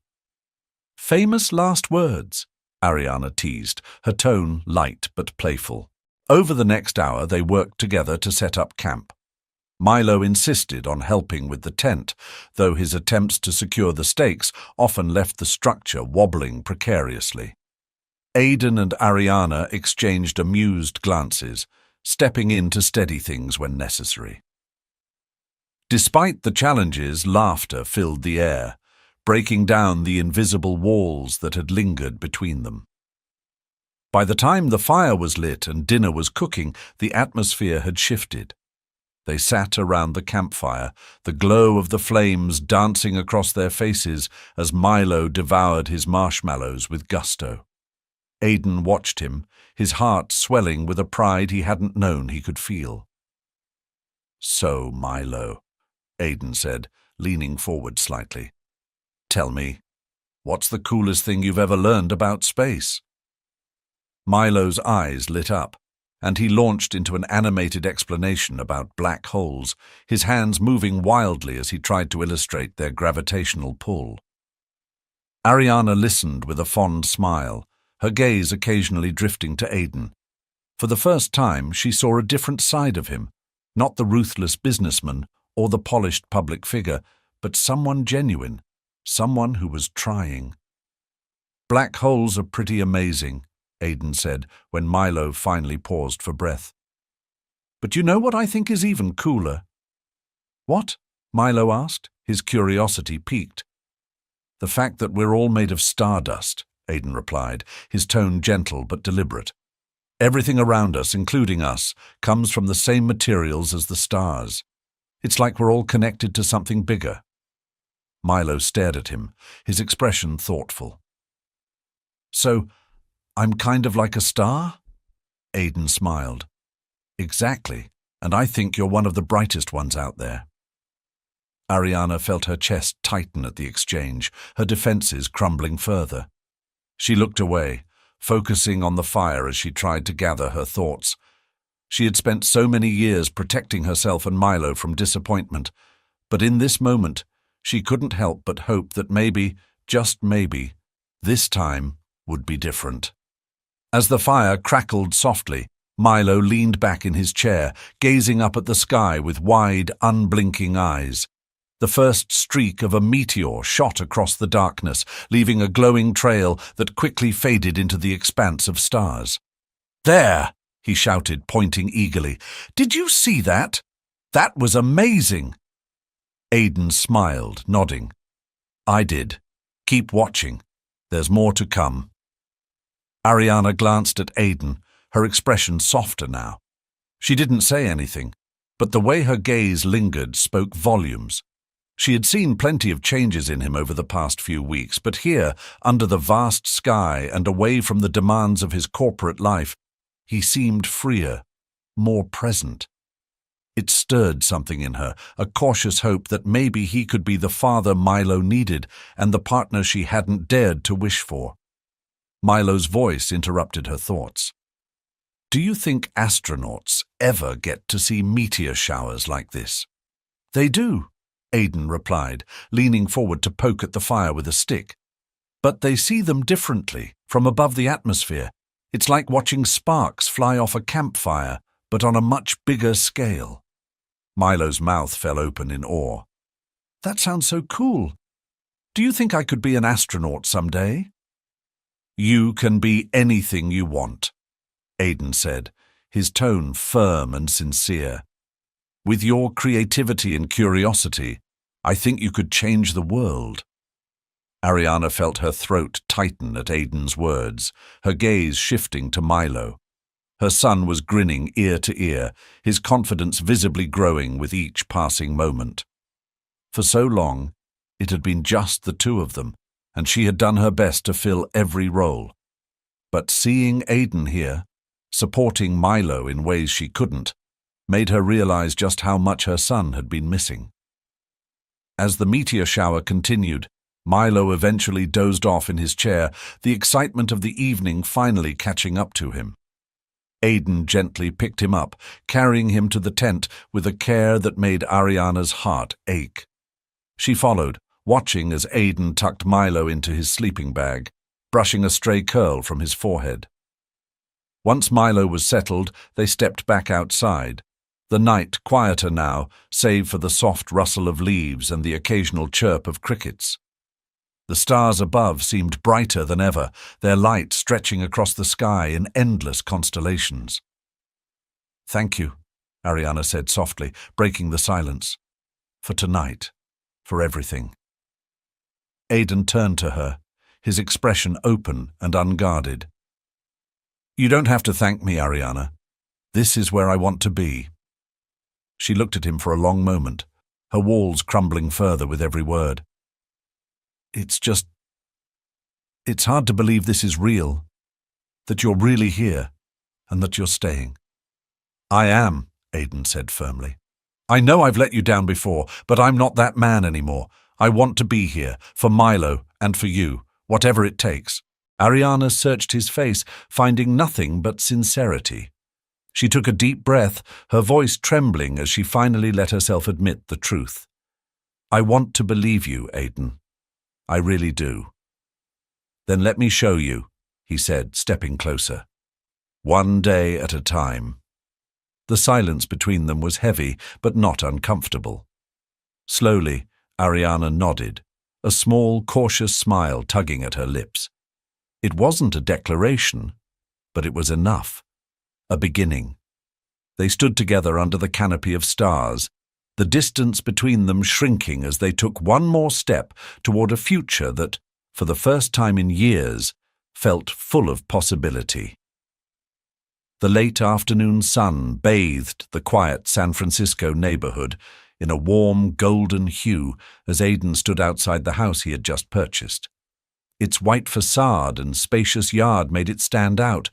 "Famous last words," Ariana teased, her tone light but playful. Over the next hour they worked together to set up camp. Milo insisted on helping with the tent, though his attempts to secure the stakes often left the structure wobbling precariously. Aidan and Ariana exchanged amused glances, stepping in to steady things when necessary. Despite the challenges, laughter filled the air, breaking down the invisible walls that had lingered between them. By the time the fire was lit and dinner was cooking, the atmosphere had shifted. They sat around the campfire, the glow of the flames dancing across their faces as Milo devoured his marshmallows with gusto. Aidan watched him, his heart swelling with a pride he hadn't known he could feel. "So, Milo," Aidan said, leaning forward slightly. "Tell me, what's the coolest thing you've ever learned about space?" Milo's eyes lit up, and he launched into an animated explanation about black holes, his hands moving wildly as he tried to illustrate their gravitational pull. Ariana listened with a fond smile, her gaze occasionally drifting to Aidan. For the first time, she saw a different side of him, not the ruthless businessman or the polished public figure, but someone genuine, someone who was trying. "Black holes are pretty amazing," Aidan said when Milo finally paused for breath. "But you know what I think is even cooler?" "What?" Milo asked, his curiosity piqued. "The fact that we're all made of stardust," Aidan replied, his tone gentle but deliberate. "Everything around us, including us, comes from the same materials as the stars. It's like we're all connected to something bigger." Milo stared at him, his expression thoughtful. "So, I'm kind of like a star?" Aidan smiled. "Exactly, and I think you're one of the brightest ones out there." Ariana felt her chest tighten at the exchange, her defenses crumbling further. She looked away, focusing on the fire as she tried to gather her thoughts. She had spent so many years protecting herself and Milo from disappointment, but in this moment, she couldn't help but hope that maybe, just maybe, this time would be different. As the fire crackled softly, Milo leaned back in his chair, gazing up at the sky with wide, unblinking eyes. The first streak of a meteor shot across the darkness, leaving a glowing trail that quickly faded into the expanse of stars. "There!" he shouted, pointing eagerly. "Did you see that? That was amazing!" Aidan smiled, nodding. "I did. Keep watching. There's more to come." Ariana glanced at Aidan, her expression softer now. She didn't say anything, but the way her gaze lingered spoke volumes. She had seen plenty of changes in him over the past few weeks, but here, under the vast sky and away from the demands of his corporate life, he seemed freer, more present. It stirred something in her, a cautious hope that maybe he could be the father Milo needed and the partner she hadn't dared to wish for. Milo's voice interrupted her thoughts. "Do you think astronauts ever get to see meteor showers like this?" "They do," Aidan replied, leaning forward to poke at the fire with a stick. "But they see them differently, from above the atmosphere. It's like watching sparks fly off a campfire, but on a much bigger scale." Milo's mouth fell open in awe. "That sounds so cool. Do you think I could be an astronaut someday?" "You can be anything you want," Aidan said, his tone firm and sincere. "With your creativity and curiosity, I think you could change the world." Ariana felt her throat tighten at Aidan's words, her gaze shifting to Milo. Her son was grinning ear to ear, his confidence visibly growing with each passing moment. For so long, it had been just the two of them, and she had done her best to fill every role. But seeing Aidan here, supporting Milo in ways she couldn't, made her realize just how much her son had been missing. As the meteor shower continued, Milo eventually dozed off in his chair, the excitement of the evening finally catching up to him. Aidan gently picked him up, carrying him to the tent with a care that made Ariana's heart ache. She followed, watching as Aidan tucked Milo into his sleeping bag, brushing a stray curl from his forehead. Once Milo was settled, they stepped back outside, the night quieter now, save for the soft rustle of leaves and the occasional chirp of crickets. The stars above seemed brighter than ever, their light stretching across the sky in endless constellations. "Thank you," Ariana said softly, breaking the silence. "For tonight, for everything." Aidan turned to her, his expression open and unguarded. "You don't have to thank me, Ariana. This is where I want to be." She looked at him for a long moment, her walls crumbling further with every word. It's hard to believe this is real, that you're really here, and that you're staying." "I am," Aidan said firmly. "I know I've let you down before, but I'm not that man anymore. I want to be here, for Milo and for you, whatever it takes." Ariana searched his face, finding nothing but sincerity. She took a deep breath, her voice trembling as she finally let herself admit the truth. "I want to believe you, Aidan. I really do." "Then let me show you," he said, stepping closer. One day at a time. The silence between them was heavy, but not uncomfortable. Slowly, Ariana nodded, a small, cautious smile tugging at her lips. It wasn't a declaration, but it was enough. A beginning. They stood together under the canopy of stars, the distance between them shrinking as they took one more step toward a future that, for the first time in years, felt full of possibility. The late afternoon sun bathed the quiet San Francisco neighborhood in a warm golden hue as Aidan stood outside the house he had just purchased. Its white facade and spacious yard made it stand out,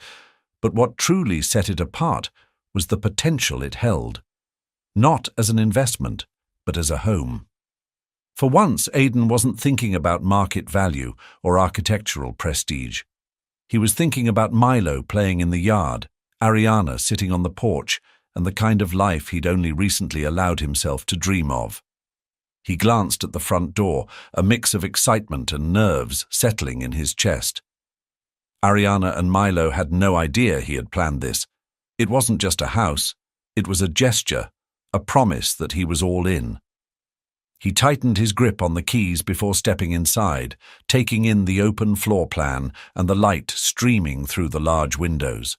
but what truly set it apart was the potential it held, not as an investment, but as a home. For once, Aidan wasn't thinking about market value or architectural prestige. He was thinking about Milo playing in the yard, Ariana sitting on the porch, and the kind of life he'd only recently allowed himself to dream of. He glanced at the front door, a mix of excitement and nerves settling in his chest. Ariana and Milo had no idea he had planned this. It wasn't just a house, it was a gesture, a promise that he was all in. He tightened his grip on the keys before stepping inside, taking in the open floor plan and the light streaming through the large windows.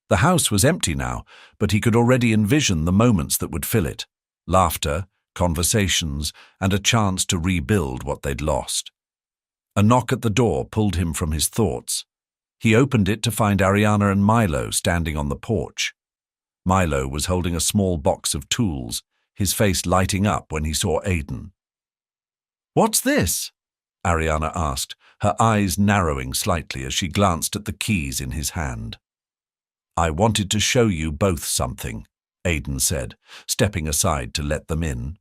The house was empty now, but he could already envision the moments that would fill it: laughter, conversations, and a chance to rebuild what they'd lost. A knock at the door pulled him from his thoughts. He opened it to find Ariana and Milo standing on the porch. Milo was holding a small box of tools, his face lighting up when he saw Aidan. "What's this?" Ariana asked, her eyes narrowing slightly as she glanced at the keys in his hand. "I wanted to show you both something," Aidan said, stepping aside to let them in.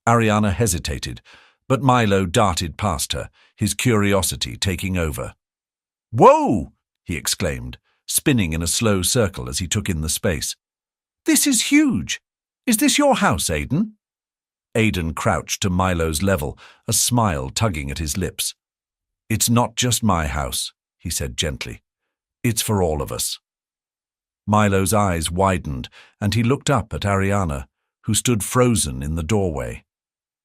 Ariana hesitated, but Milo darted past her, his curiosity taking over. "Whoa!" he exclaimed, spinning in a slow circle as he took in the space. "This is huge! Is this your house, Aidan?" Aidan crouched to Milo's level, a smile tugging at his lips. "It's not just my house," he said gently. "It's for all of us." Milo's eyes widened, and he looked up at Ariana, who stood frozen in the doorway.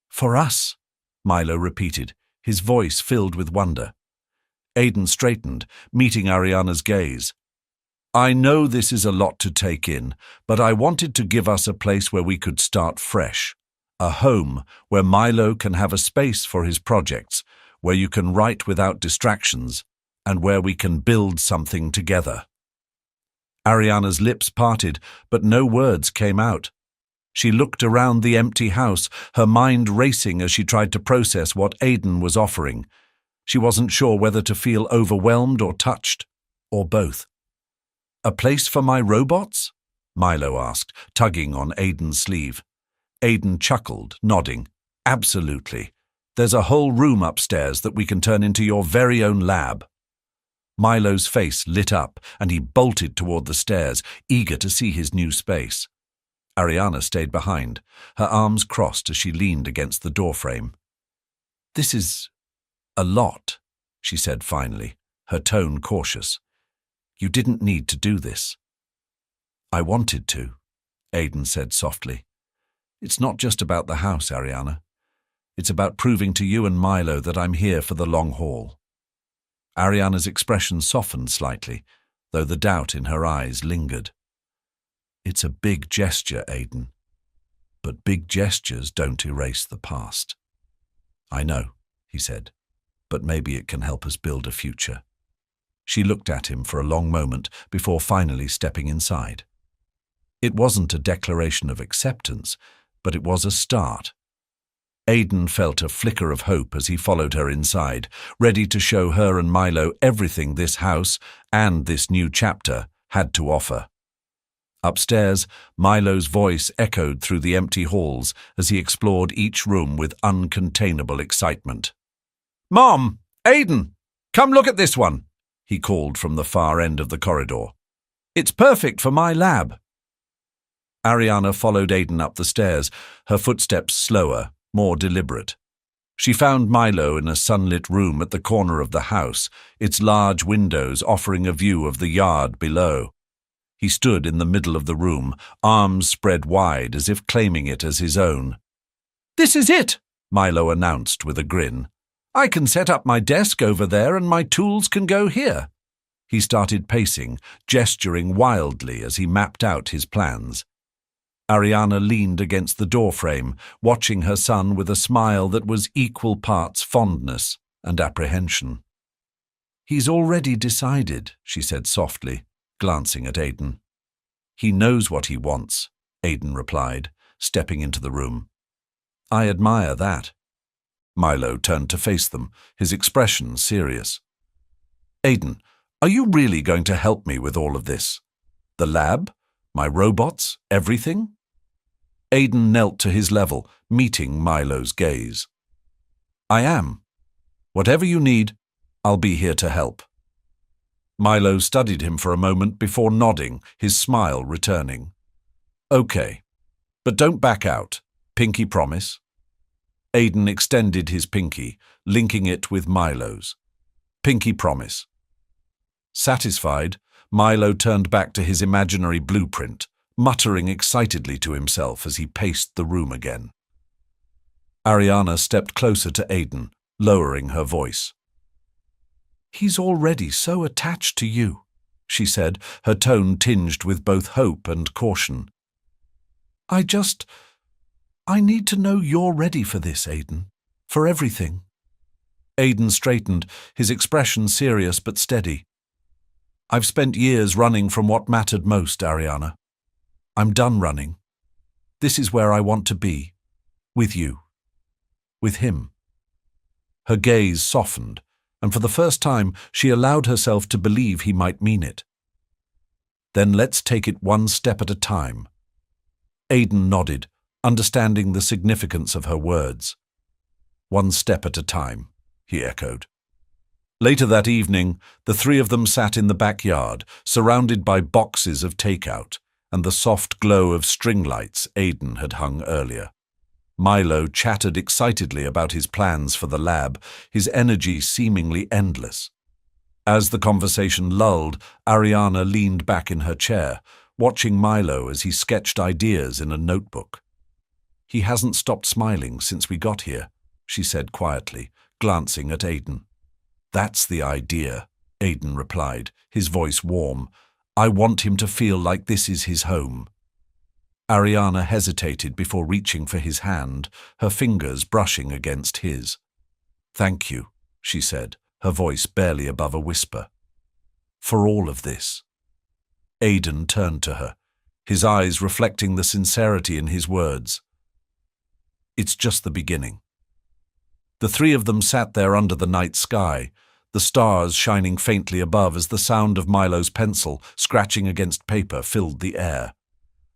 "For us," Milo repeated, his voice filled with wonder. Aidan straightened, meeting Ariana's gaze. "I know this is a lot to take in, but I wanted to give us a place where we could start fresh. A home where Milo can have a space for his projects, where you can write without distractions, and where we can build something together." Ariana's lips parted, but no words came out. She looked around the empty house, her mind racing as she tried to process what Aidan was offering. She wasn't sure whether to feel overwhelmed or touched, or both. "A place for my robots?" Milo asked, tugging on Aidan's sleeve. Aidan chuckled, nodding. "Absolutely. There's a whole room upstairs that we can turn into your very own lab." Milo's face lit up, and he bolted toward the stairs, eager to see his new space. Ariana stayed behind, her arms crossed as she leaned against the doorframe. "This is a lot," she said finally, her tone cautious. "You didn't need to do this." "I wanted to," Aidan said softly. "It's not just about the house, Ariana. It's about proving to you and Milo that I'm here for the long haul." Ariana's expression softened slightly, though the doubt in her eyes lingered. "It's a big gesture, Aidan, but big gestures don't erase the past." "I know," he said, "but maybe it can help us build a future." She looked at him for a long moment before finally stepping inside. It wasn't a declaration of acceptance, but it was a start. Aidan felt a flicker of hope as he followed her inside, ready to show her and Milo everything this house and this new chapter had to offer. Upstairs, Milo's voice echoed through the empty halls as he explored each room with uncontainable excitement. "Mom! Aidan! Come look at this one!" he called from the far end of the corridor. "It's perfect for my lab." Ariana followed Aidan up the stairs, her footsteps slower, more deliberate. She found Milo in a sunlit room at the corner of the house, its large windows offering a view of the yard below. He stood in the middle of the room, arms spread wide as if claiming it as his own. "This is it," Milo announced with a grin. "I can set up my desk over there and my tools can go here." He started pacing, gesturing wildly as he mapped out his plans. Ariana leaned against the doorframe, watching her son with a smile that was equal parts fondness and apprehension. "He's already decided," she said softly, glancing at Aidan. "He knows what he wants," Aidan replied, stepping into the room. "I admire that." Milo turned to face them, his expression serious. "Aidan, are you really going to help me with all of this? The lab? My robots? Everything?" Aidan knelt to his level, meeting Milo's gaze. "I am. Whatever you need, I'll be here to help." Milo studied him for a moment before nodding, his smile returning. "Okay, but don't back out. Pinky promise?" Aidan extended his pinky, linking it with Milo's. "Pinky promise." Satisfied, Milo turned back to his imaginary blueprint, muttering excitedly to himself as he paced the room again. Ariana stepped closer to Aidan, lowering her voice. "He's already so attached to you," she said, her tone tinged with both hope and caution. I need to know you're ready for this, Aidan. For everything." Aidan straightened, his expression serious but steady. "I've spent years running from what mattered most, Ariana. I'm done running. This is where I want to be. With you. With him." Her gaze softened, and for the first time she allowed herself to believe he might mean it. "Then let's take it one step at a time." Aidan nodded, understanding the significance of her words. "One step at a time," he echoed. Later that evening, the three of them sat in the backyard, surrounded by boxes of takeout and the soft glow of string lights Aidan had hung earlier. Milo chattered excitedly about his plans for the lab, his energy seemingly endless. As the conversation lulled, Ariana leaned back in her chair, watching Milo as he sketched ideas in a notebook. "He hasn't stopped smiling since we got here," she said quietly, glancing at Aidan. "That's the idea," Aidan replied, his voice warm. "I want him to feel like this is his home." Ariana hesitated before reaching for his hand, her fingers brushing against his. "Thank you," she said, her voice barely above a whisper. "For all of this." Aidan turned to her, his eyes reflecting the sincerity in his words. "It's just the beginning." The three of them sat there under the night sky, the stars shining faintly above as the sound of Milo's pencil scratching against paper filled the air.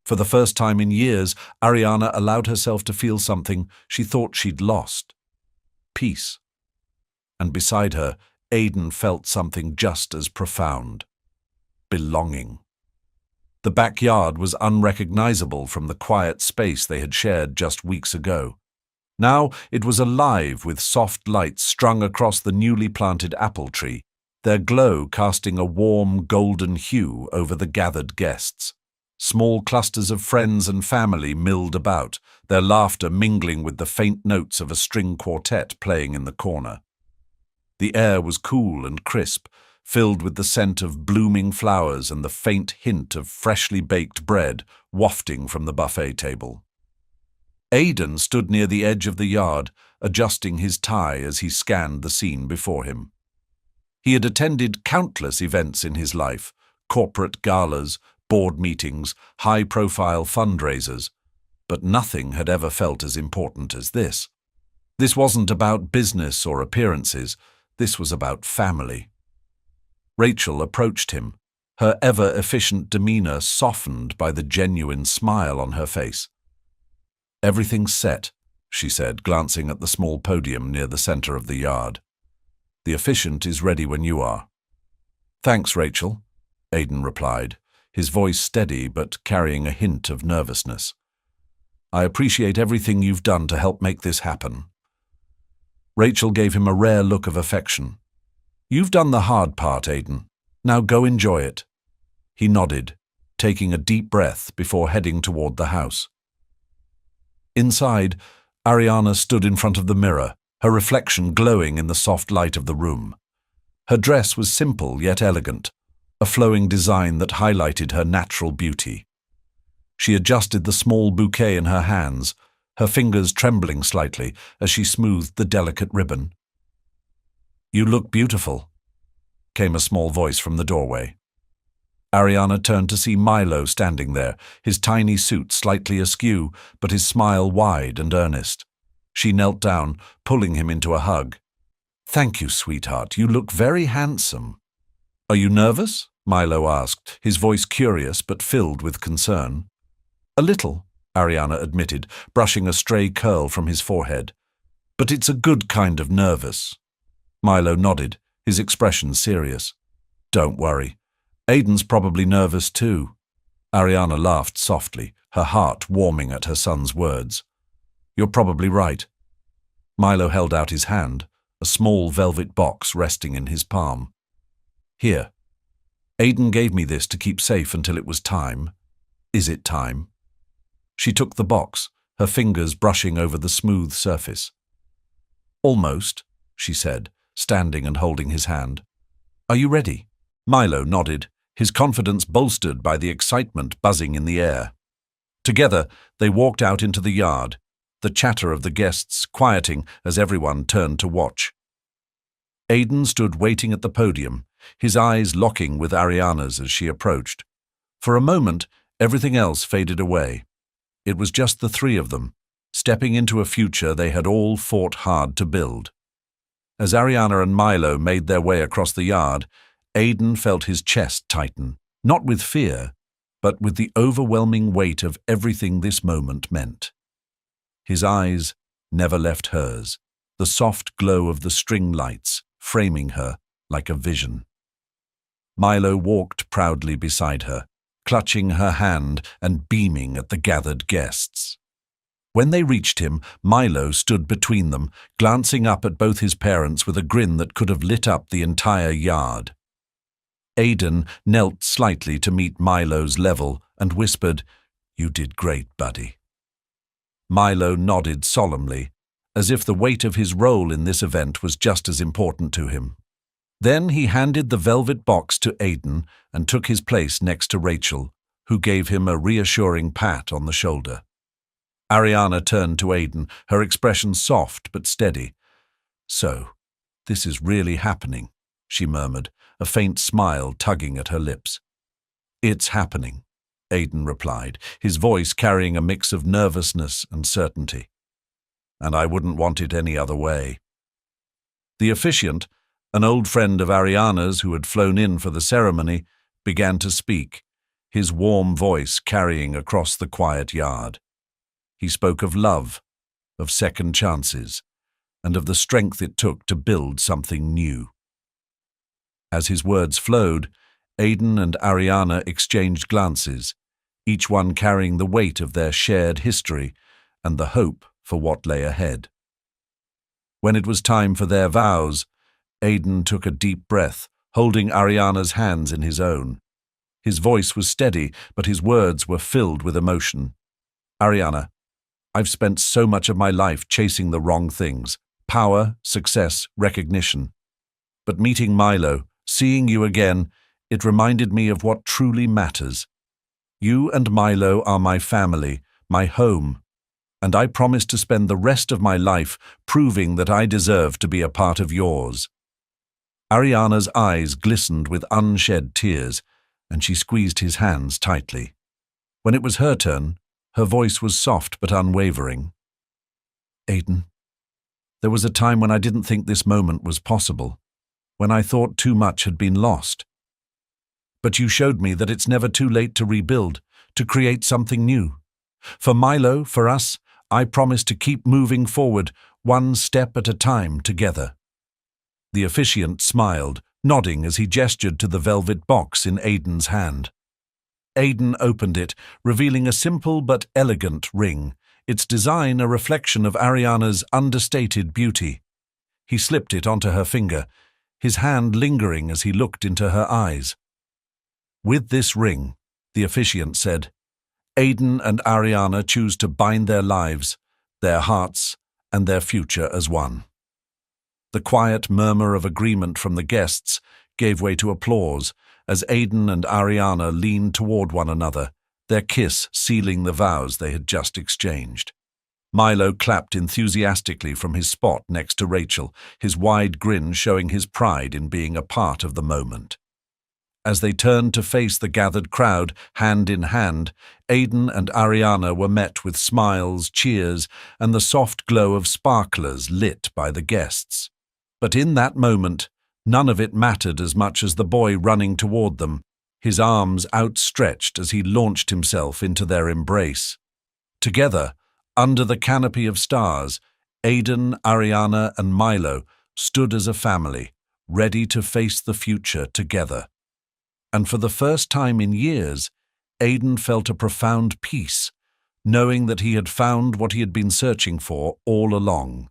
For the first time in years, Ariana allowed herself to feel something she thought she'd lost. Peace. And beside her, Aidan felt something just as profound. Belonging. The backyard was unrecognizable from the quiet space they had shared just weeks ago. Now it was alive with soft lights strung across the newly planted apple tree, their glow casting a warm golden hue over the gathered guests. Small clusters of friends and family milled about, their laughter mingling with the faint notes of a string quartet playing in the corner. The air was cool and crisp, filled with the scent of blooming flowers and the faint hint of freshly baked bread wafting from the buffet table. Aidan stood near the edge of the yard, adjusting his tie as he scanned the scene before him. He had attended countless events in his life, corporate galas, board meetings, high-profile fundraisers, but nothing had ever felt as important as this. This wasn't about business or appearances, this was about family. Rachel approached him, her ever-efficient demeanor softened by the genuine smile on her face. "Everything's set," she said, glancing at the small podium near the center of the yard. "The efficient is ready when you are." "Thanks, Rachel," Aidan replied, his voice steady but carrying a hint of nervousness. "I appreciate everything you've done to help make this happen." Rachel gave him a rare look of affection. "You've done the hard part, Aiden. Now go enjoy it." He nodded, taking a deep breath before heading toward the house. Inside, Ariana stood in front of the mirror, her reflection glowing in the soft light of the room. Her dress was simple yet elegant, a flowing design that highlighted her natural beauty. She adjusted the small bouquet in her hands, her fingers trembling slightly as she smoothed the delicate ribbon. "You look beautiful," came a small voice from the doorway. Ariana turned to see Milo standing there, his tiny suit slightly askew, but his smile wide and earnest. She knelt down, pulling him into a hug. "Thank you, sweetheart. You look very handsome." "Are you nervous?" Milo asked, his voice curious but filled with concern. "A little," Ariana admitted, brushing a stray curl from his forehead. "But it's a good kind of nervous." Milo nodded, his expression serious. "Don't worry. Aiden's probably nervous too." Ariana laughed softly, her heart warming at her son's words. "You're probably right." Milo held out his hand, a small velvet box resting in his palm. "Here. Aiden gave me this to keep safe until it was time. Is it time?" She took the box, her fingers brushing over the smooth surface. "Almost," she said, standing and holding his hand. "Are you ready?" Milo nodded, his confidence bolstered by the excitement buzzing in the air. Together, they walked out into the yard, the chatter of the guests quieting as everyone turned to watch. Aiden stood waiting at the podium, his eyes locking with Ariana's as she approached. For a moment, everything else faded away. It was just the three of them, stepping into a future they had all fought hard to build. As Ariana and Milo made their way across the yard, Aiden felt his chest tighten, not with fear, but with the overwhelming weight of everything this moment meant. His eyes never left hers, the soft glow of the string lights framing her like a vision. Milo walked proudly beside her, clutching her hand and beaming at the gathered guests. When they reached him, Milo stood between them, glancing up at both his parents with a grin that could have lit up the entire yard. Aiden knelt slightly to meet Milo's level and whispered, "You did great, buddy." Milo nodded solemnly, as if the weight of his role in this event was just as important to him. Then he handed the velvet box to Aiden and took his place next to Rachel, who gave him a reassuring pat on the shoulder. Ariana turned to Aiden, her expression soft but steady. "So, this is really happening," she murmured, a faint smile tugging at her lips. "It's happening," Aiden replied, his voice carrying a mix of nervousness and certainty. "And I wouldn't want it any other way." The officiant, an old friend of Ariana's who had flown in for the ceremony, began to speak, his warm voice carrying across the quiet yard. He spoke of love, of second chances, and of the strength it took to build something new. As his words flowed, Aiden and Ariana exchanged glances, each one carrying the weight of their shared history and the hope for what lay ahead. When it was time for their vows, Aiden took a deep breath, holding Ariana's hands in his own. His voice was steady, but his words were filled with emotion. "Ariana, I've spent so much of my life chasing the wrong things: power, success, recognition. But meeting Milo, seeing you again, it reminded me of what truly matters. You and Milo are my family, my home, and I promise to spend the rest of my life proving that I deserve to be a part of yours." Ariana's eyes glistened with unshed tears, and she squeezed his hands tightly. When it was her turn, her voice was soft but unwavering. "Aiden, there was a time when I didn't think this moment was possible, when I thought too much had been lost. But you showed me that it's never too late to rebuild, to create something new. For Milo, for us, I promise to keep moving forward, one step at a time together." The officiant smiled, nodding as he gestured to the velvet box in Aiden's hand. Aiden opened it, revealing a simple but elegant ring, its design a reflection of Ariana's understated beauty. He slipped it onto her finger, his hand lingering as he looked into her eyes. "With this ring," the officiant said, "Aidan and Ariana choose to bind their lives, their hearts, and their future as one." The quiet murmur of agreement from the guests gave way to applause as Aidan and Ariana leaned toward one another, their kiss sealing the vows they had just exchanged. Milo clapped enthusiastically from his spot next to Rachel, his wide grin showing his pride in being a part of the moment. As they turned to face the gathered crowd, hand in hand, Aidan and Ariana were met with smiles, cheers, and the soft glow of sparklers lit by the guests. But in that moment, none of it mattered as much as the boy running toward them, his arms outstretched as he launched himself into their embrace. Together, under the canopy of stars, Aidan, Ariana, and Milo stood as a family, ready to face the future together. And for the first time in years, Aidan felt a profound peace, knowing that he had found what he had been searching for all along.